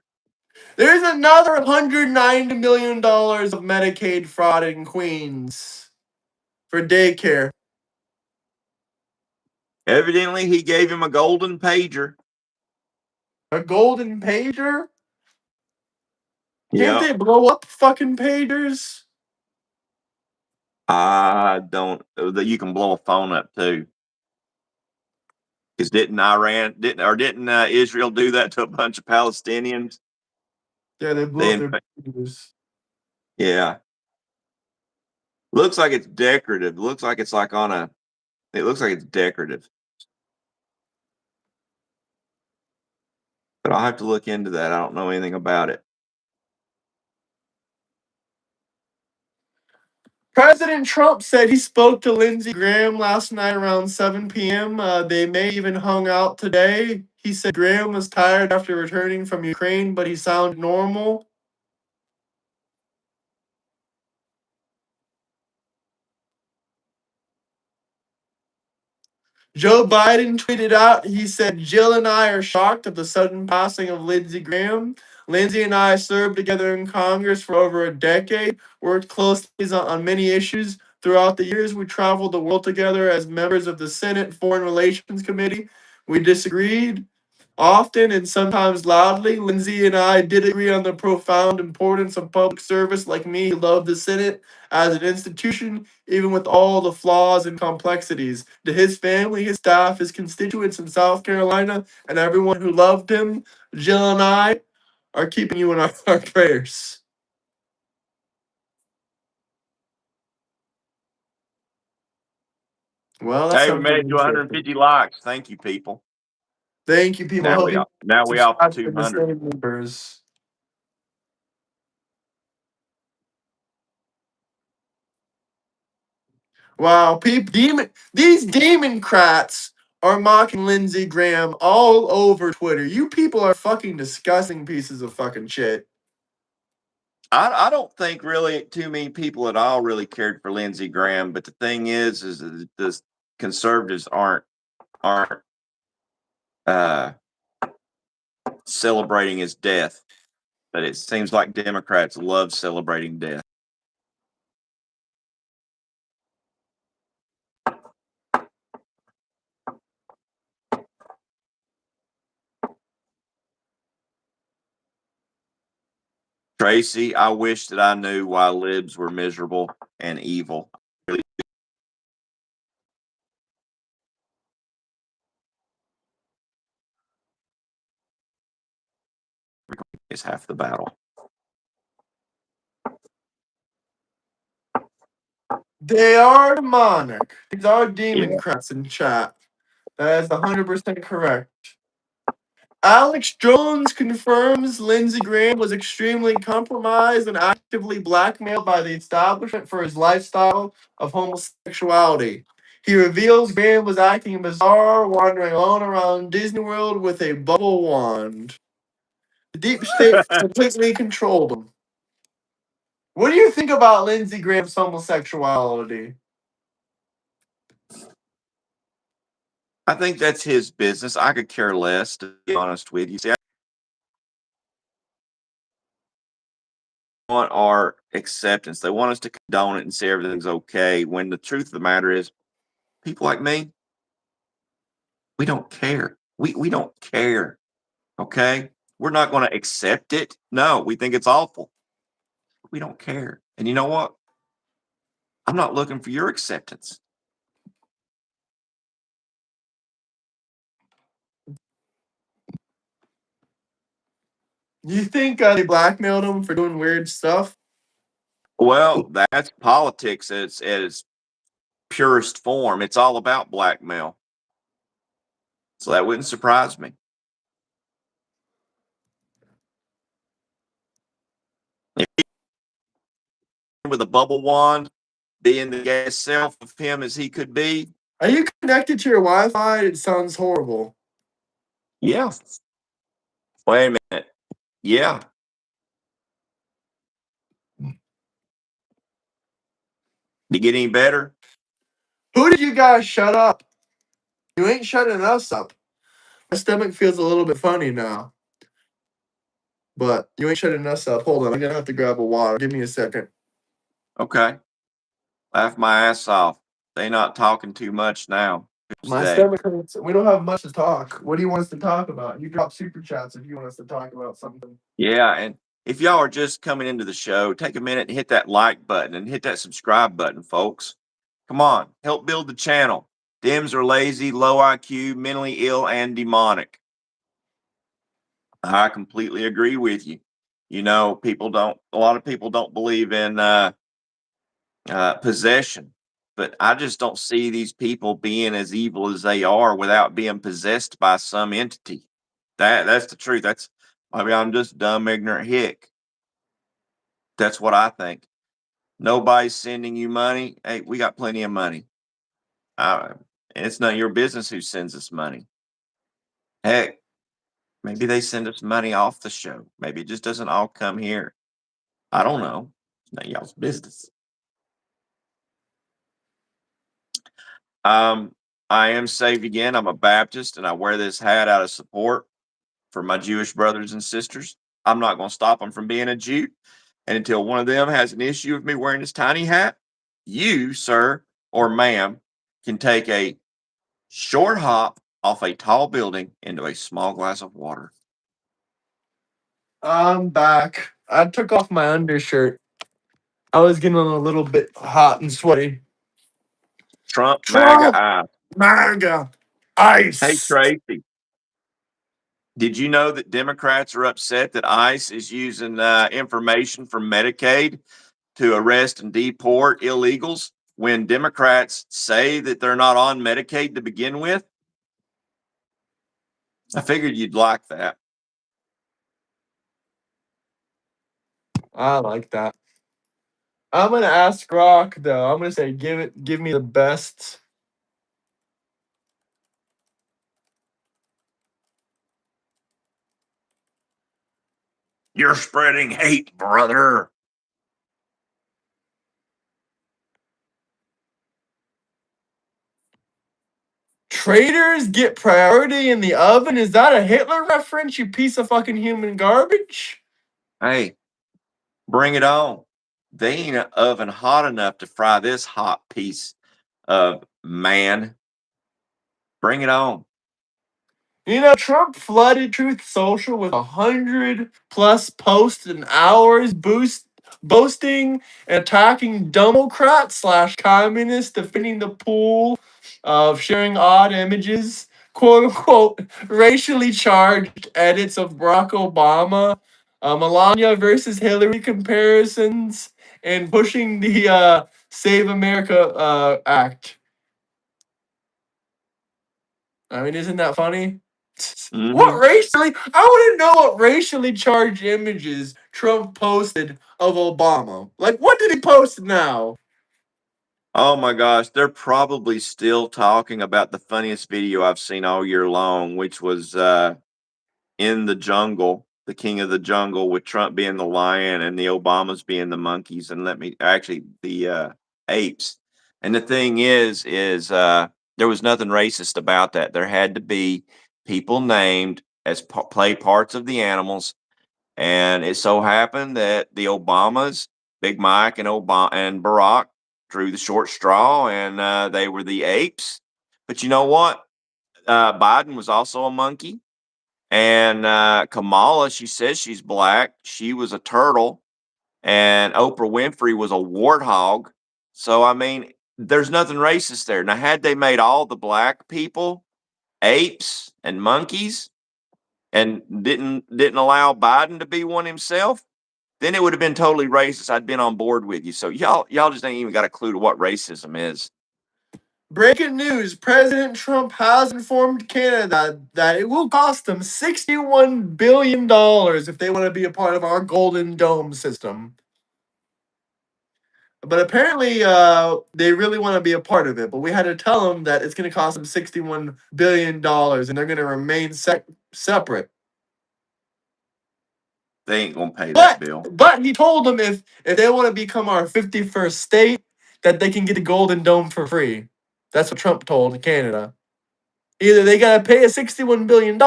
There's another $190 million of Medicaid fraud in Queens for daycare. Evidently, he gave him a golden pager. A golden pager? Can't Yeah, they blow up fucking pagers? I don't. You can blow a phone up too. Because didn't Israel do that to a bunch of Palestinians? Yeah, they blew They up their inf- pagers. yeah. Looks like it's decorative. Looks like it's like on a. It looks like it's decorative. But I'll have to look into that. I don't know anything about it. President Trump said he spoke to Lindsey Graham last night around 7 p.m. They may even hung out today. He said Graham was tired after returning from Ukraine, but he sounded normal. Joe Biden tweeted out, he said, Jill and I are shocked at the sudden passing of Lindsey Graham. Lindsey and I served together in Congress for over a decade, worked closely on many issues. Throughout the years, we traveled the world together as members of the Senate Foreign Relations Committee. We disagreed often and sometimes loudly. Lindsey and I did agree on the profound importance of public service. Like me, he loved the Senate as an institution, even with all the flaws and complexities. To his family, his staff, his constituents in South Carolina, and everyone who loved him, Jill and I are keeping you in our prayers. Well, that's Hey, we something made it to interesting. 150 likes. Thank you, people. Thank you, people. Now Hope we you are now we off to subscribe to the 200. same numbers. Wow, these democrats are mocking Lindsey Graham all over Twitter. You people are fucking disgusting pieces of fucking shit. I don't think really too many people at all really cared for Lindsey Graham. But the thing is that the conservatives aren't uh, celebrating his death. But it seems like Democrats love celebrating death. Tracy, I wish that I knew why libs were miserable and evil. Really is half the battle. They are demonic. These are Yeah. democrats in chat. That is 100% correct. Alex Jones confirms Lindsey Graham was extremely compromised and actively blackmailed by the establishment for his lifestyle of homosexuality. He reveals Graham was acting bizarre, wandering alone around Disney World with a bubble wand. The deep state completely controlled him. What do you think about Lindsey Graham's homosexuality? I think that's his business. I could care less, to be honest with you. See, I want our acceptance. They want us to condone it and say everything's okay. When the truth of the matter is, people like me, we don't care. We don't care. Okay. We're not going to accept it. No, we think it's awful. We don't care. And you know what? I'm not looking for your acceptance. You think they blackmailed him for doing weird stuff? Well, that's politics at its purest form. It's all about blackmail. So that wouldn't surprise me. With a bubble wand, being the best self of him as he could be. Are you connected to your Wi-Fi? It sounds horrible. Yeah. Wait a minute. Yeah. Did it get any better? Who did you guys shut up? You ain't shutting us up. My stomach feels a little bit funny now. But you ain't shutting us up. Hold on, I'm gonna have to grab a water. Give me a second. Okay. Laugh my ass off. They not talking too much now. My Tuesday. stomach hurts. We don't have much to talk. What do you want us to talk about? You drop super chats if you want us to talk about something. Yeah, and if y'all are just coming into the show, take a minute and hit that like button and hit that subscribe button, folks. Come on, help build the channel. Dems are lazy, low IQ, mentally ill, and demonic. I completely agree with you. You know, a lot of people don't believe in possession, but I just don't see these people being as evil as they are without being possessed by some entity. That's the truth. Maybe I'm just dumb, ignorant hick. That's what I think. Nobody's sending you money. Hey, we got plenty of money. Uh, and it's none of your business who sends us money. Heck, maybe they send us money off the show. Maybe it just doesn't all come here. I don't know. It's not y'all's business. Um, I am saved again. I'm a Baptist and I wear this hat out of support for my Jewish brothers and sisters. I'm not going to stop them from being a Jew. And until one of them has an issue with me wearing this tiny hat, you, sir or ma'am, can take a short hop off a tall building into a small glass of water. I'm back. I took off my undershirt. I was getting a little bit hot and sweaty. Trump, MAGA, Trump, I. MAGA, Hey, ICE. Tracy, did you know that Democrats are upset that ICE is using information from Medicaid to arrest and deport illegals when Democrats say that they're not on Medicaid to begin with? I figured you'd like that. I like that. I'm gonna ask Rock though. I'm gonna say give me the best. You're spreading hate, brother. Traitors get priority in the oven? Is that a Hitler reference, you piece of fucking human garbage? Hey, bring it on. They ain't an oven hot enough to fry this hot piece of man. Bring it on. You know, Trump flooded Truth Social with 100+ posts and hours boasting and attacking Democrats slash communists, defending the pool of sharing odd images, quote unquote, racially charged edits of Barack Obama, Melania versus Hillary comparisons, and pushing the Save America Act. I mean, isn't that funny? What Mm-hmm. racially? I want to know what racially charged images Trump posted of Obama. Like, what did he post now? Oh my gosh, they're probably still talking about the funniest video I've seen all year long, which was in the jungle, the king of the jungle, with Trump being the lion and the Obamas being the monkeys, and the apes. And the thing is there was nothing racist about that. There had to be people named as play parts of the animals, and it so happened that the Obamas, Big Mike and Barack, drew the short straw, and they were the apes. But you know what? Biden was also a monkey, and Kamala, she says she's black. She was a turtle, and Oprah Winfrey was a warthog. So I mean, there's nothing racist there. Now, had they made all the black people apes and monkeys, and didn't allow Biden to be one himself, then it would have been totally racist. I'd been on board with you. So y'all just ain't even got a clue to what racism is. Breaking news: President Trump has informed Canada that it will cost them $61 billion if they want to be a part of our Golden Dome system. But apparently, they really want to be a part of it. But we had to tell them that it's going to cost them $61 billion, and they're going to remain separate. They ain't gonna pay that But bill. but he told them if they want to become our 51st state, that they can get the Golden Dome for free. That's what Trump told Canada. Either they gotta pay us $61 billion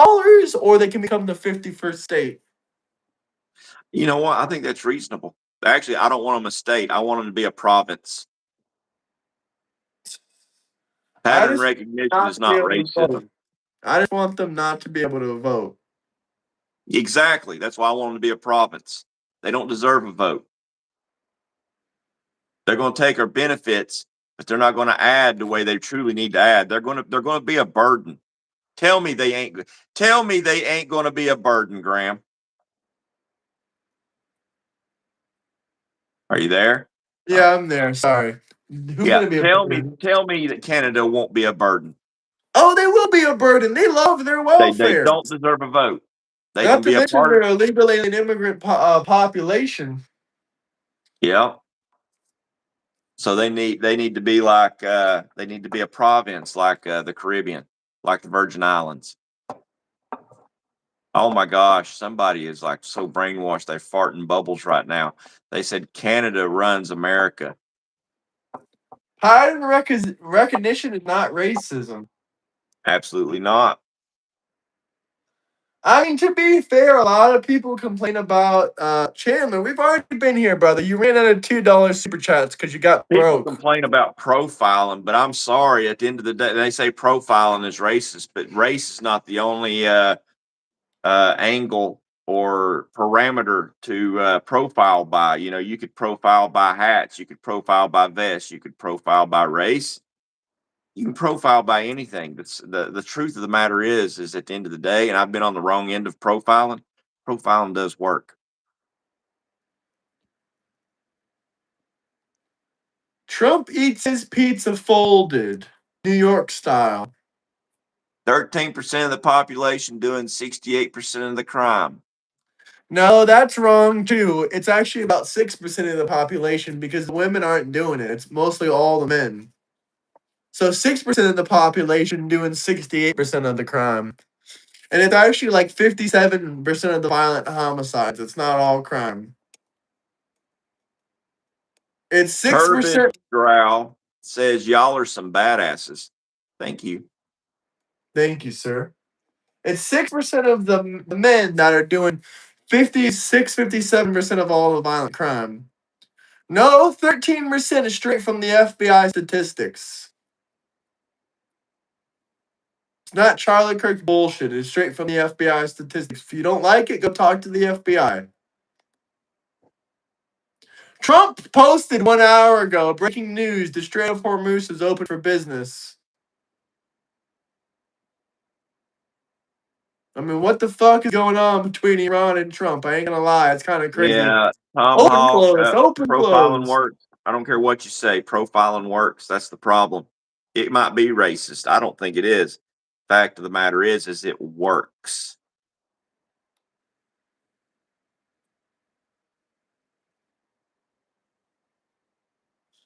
or they can become the 51st state. You know what? I think that's reasonable. Actually, I don't want them a state. I want them to be a province. I Pattern just recognition not is to be not able to vote. racism. I just want them not to be able to vote. Exactly. That's why I want them to be a province. They don't deserve a vote. They're going to take our benefits, but they're not going to add the way they truly need to add. They're going to be a burden. Tell me they ain't. Tell me they ain't going to be a burden, Graham. Are you there? Yeah, I'm there. Sorry. Who's Yeah. gonna be a Tell me. burden? Tell me that Canada won't be a burden. Oh, they will be a burden. They love their They welfare. don't deserve a vote. They Not can to be a mention part. their illegal alien immigrant population. Yeah. So they need to be like they need to be a province like the Caribbean, like the Virgin Islands. Oh my gosh, somebody is like so brainwashed they're farting bubbles right now. They said Canada runs America. Pattern recognition is not racism. Absolutely not. I mean, to be fair, a lot of people complain about Chandler. We've already been here, brother. You ran out of $2 super chats because you got People broke. complain about profiling, but I'm sorry. At the end of the day, they say profiling is racist, but race is not the only angle or parameter to profile by. You know, you could profile by hats, you could profile by vests, you could profile by race. You can profile by anything. The truth of the matter is at the end of the day, and I've been on the wrong end of profiling. Profiling does work. Trump eats his pizza folded, New York style. 13% of the population doing 68% of the crime. No, that's wrong too. It's actually about 6% of the population because the women aren't doing it. It's mostly all the men. So 6% of the population doing 68% of the crime. And it's actually like 57% of the violent homicides. It's not all crime. It's Turbid 6%. Growl says y'all are some badasses. Thank you. Thank you, sir. It's 6% of the men that are doing 57% of all the violent crime. No, 13% is straight from the FBI statistics. It's not Charlie Kirk bullshit. It's straight from the FBI statistics. If you don't like it, go talk to the FBI. Trump posted 1 hour ago, breaking news, the Strait of Hormuz is open for business. I mean, what the fuck is going on between Iran and Trump? I ain't gonna lie, it's kind of crazy. Yeah, Tom Open Hawk, close, open profiling close. works. I don't care what you say. Profiling works. That's the problem. It might be racist. I don't think it is. Fact of the matter is it works.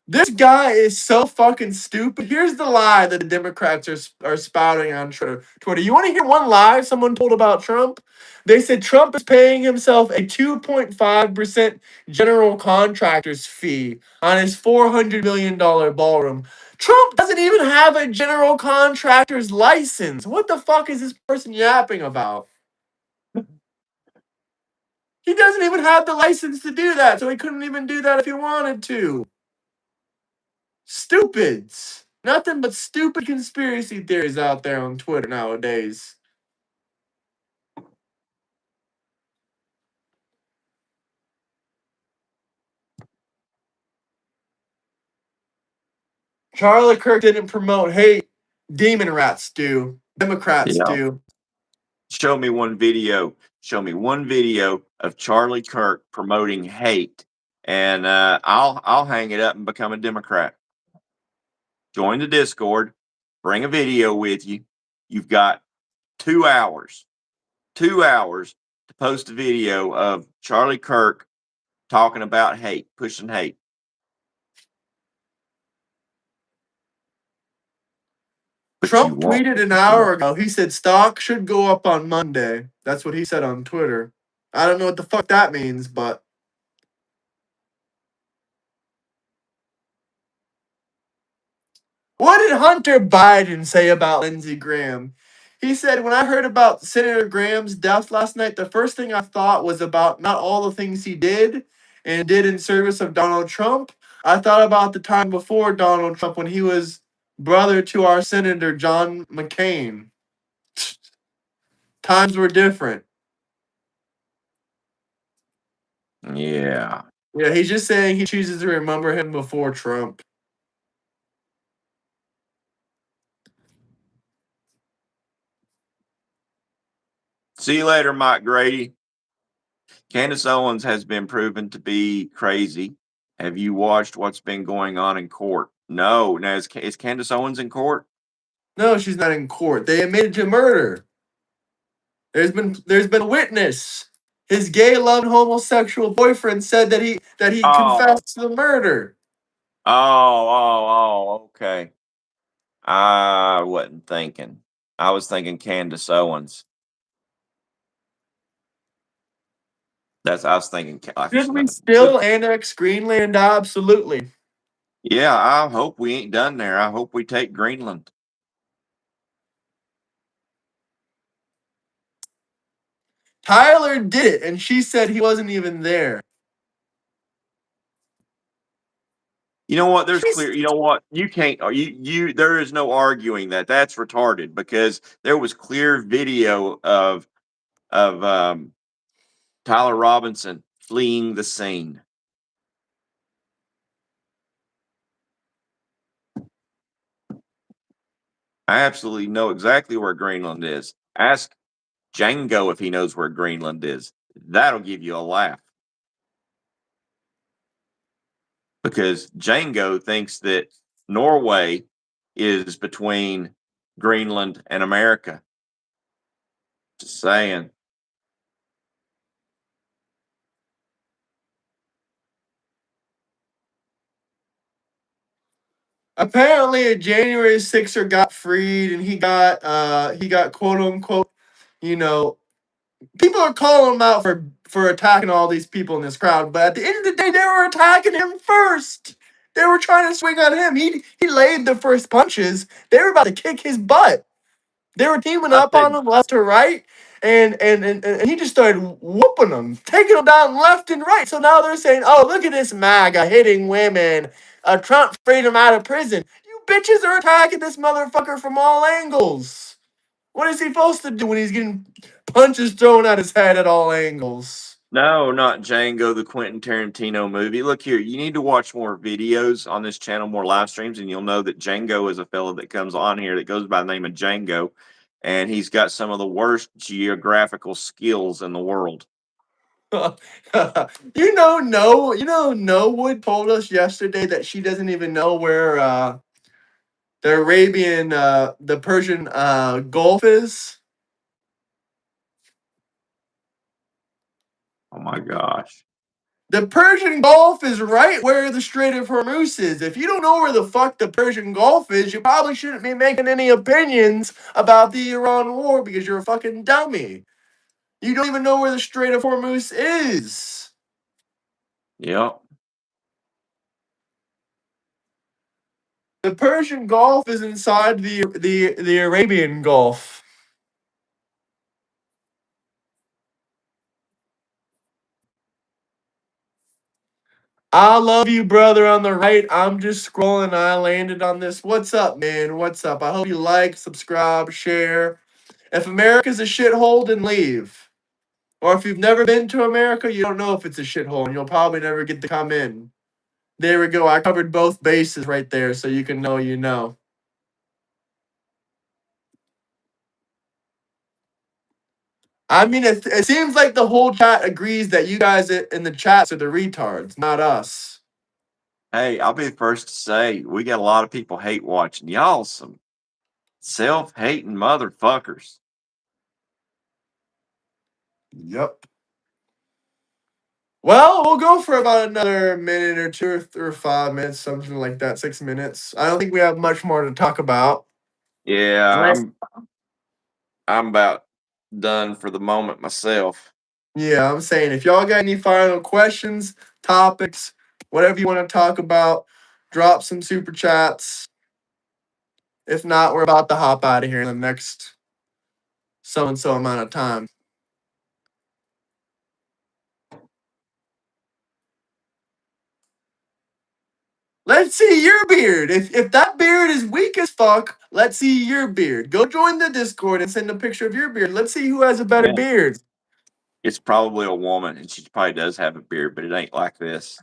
This guy is so fucking stupid. Here's the lie that the Democrats are spouting on Twitter. You want to hear one lie someone told about Trump? They said Trump is paying himself a 2.5% general contractor's fee on his $400 million ballroom. Trump doesn't even have a general contractor's license. What the fuck is this person yapping about? He doesn't even have the license to do that, so he couldn't even do that if he wanted to. Stupids. Nothing but stupid conspiracy theories out there on Twitter nowadays. Charlie Kirk didn't promote hate. Demon rats do. Democrats Yeah. do. Show me one video. Show me one video of Charlie Kirk promoting hate, and I'll hang it up and become a Democrat. Join the Discord. Bring a video with you. You've got 2 hours. 2 hours to post a video of Charlie Kirk talking about hate, pushing hate. But you Trump won't. tweeted an hour ago. He said stock should go up on Monday. That's what he said on Twitter. I don't know what the fuck that means, but What did Hunter Biden say about Lindsey Graham? He said, when I heard about Senator Graham's death last night, the first thing I thought was about not all the things he did and did in service of Donald Trump. I thought about the time before Donald Trump when he was brother to our Senator John McCain. Times were different. Yeah. Yeah, he's just saying he chooses to remember him before Trump. See you later, Mike Grady. Candace Owens has been proven to be crazy. Have you watched what's been going on in court? No. Now, is Candace Owens in court? No, she's not in court. They admitted to murder. There's been a witness. His gay loving homosexual boyfriend said that he Oh, confessed to the murder. okay. I wasn't thinking. I was thinking Candace Owens. I was thinking. Should we still annex Greenland? Absolutely. Yeah, I hope we ain't done there. I hope we take Greenland. Tyler did it, and she said he wasn't even there. You know what? There's She's clear. You know what? You can't. There is no arguing that. That's retarded because there was clear video of Tyler Robinson fleeing the scene. I absolutely know exactly where Greenland is. Ask Django if he knows where Greenland is. That'll give you a laugh because Django thinks that Norway is between Greenland and America. Just saying. apparently a January 6er got freed, and he got quote unquote, you know, people are calling him out for attacking all these people in this crowd, but at the end of the day, they were attacking him first. They were trying to swing on him. He laid the first punches. They were about to kick his butt. They were teaming I up on think him left or right, and he just started whooping them, taking them down left and right. So now they're saying, "Oh, look at this MAGA hitting women. Trump freed him out of prison." You bitches are attacking this motherfucker from all angles. What is he supposed to do when he's getting punches thrown at his head at all angles? no, not Django, the Quentin Tarantino movie. Look here, you need to watch more videos on this channel, more live streams, and you'll know that Django is a fellow that comes on here that goes by the name of Django, and he's got some of the worst geographical skills in the world. Nowood told us yesterday that she doesn't even know where the Persian Gulf is. Oh my gosh. The Persian Gulf is right where the Strait of Hormuz is. If you don't know where the fuck the Persian Gulf is, you probably shouldn't be making any opinions about the Iran war because you're a fucking dummy. You don't even know where the Strait of Hormuz is. Yep. The Persian Gulf is inside the Arabian Gulf. I love you, brother, on the right. I'm just scrolling. I landed on this. What's up, man? What's up? I hope you like, subscribe, share. If America's a shithole, then leave. Or if you've never been to America, you don't know if it's a shithole, and you'll probably never get to come in. There we go. I covered both bases right there, so you can know you know. I mean, it seems like the whole chat agrees that you guys in the chats are the retards, not us. Hey, I'll be the first to say we got a lot of people hate watching. Y'all some self-hating motherfuckers. Yep. Well, we'll go for about another minute or two or 5 minutes, something like that, 6 minutes. I don't think we have much more to talk about. Yeah, Unless, I'm about done for the moment myself. yeah, I'm saying if y'all got any final questions, topics, whatever you want to talk about, drop some super chats. If not, we're about to hop out of here in the next so and so amount of time. Let's see your beard. If that beard is weak as fuck, let's see your beard. Go join the Discord and send a picture of your beard. Let's see who has a better Yeah. beard. It's probably a woman, and she probably does have a beard, but it ain't like this.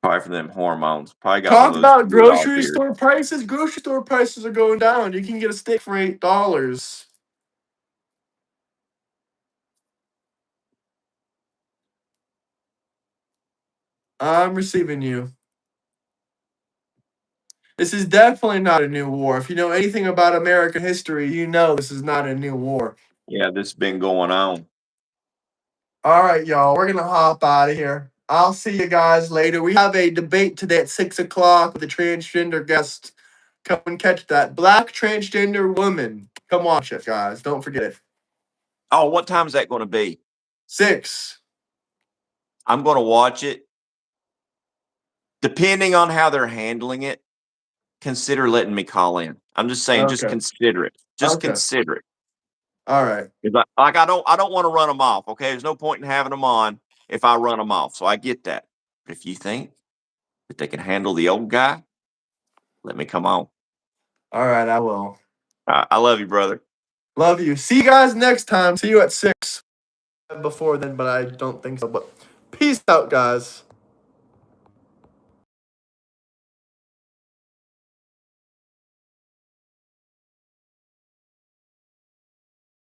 Probably for them hormones. Probably got one Talk of those about bulldog grocery beards. store prices. Grocery store prices are going down. You can get a steak for $8. I'm receiving you. This is definitely not a new war. If you know anything about American history, you know this is not a new war. Yeah, this has been going on. All right, y'all. We're gonna hop out of here. I'll see you guys later. We have a debate today at 6 o'clock with a transgender guest. Come and catch that. Black transgender woman. Come watch it, guys. Don't forget it. Oh, what time is that going to be? 6. I'm going to watch it. Depending on how they're handling it, consider letting me call in. I'm just saying, just Okay. consider it. Just Okay. consider it. All right. I don't want to run them off. Okay, there's no point in having them on if I run them off. So I get that. But if you think that they can handle the old guy, let me come on. All right, I will. I love you, brother. Love you. See you guys next time. See you at 6. Before then, but I don't think so. But peace out, guys.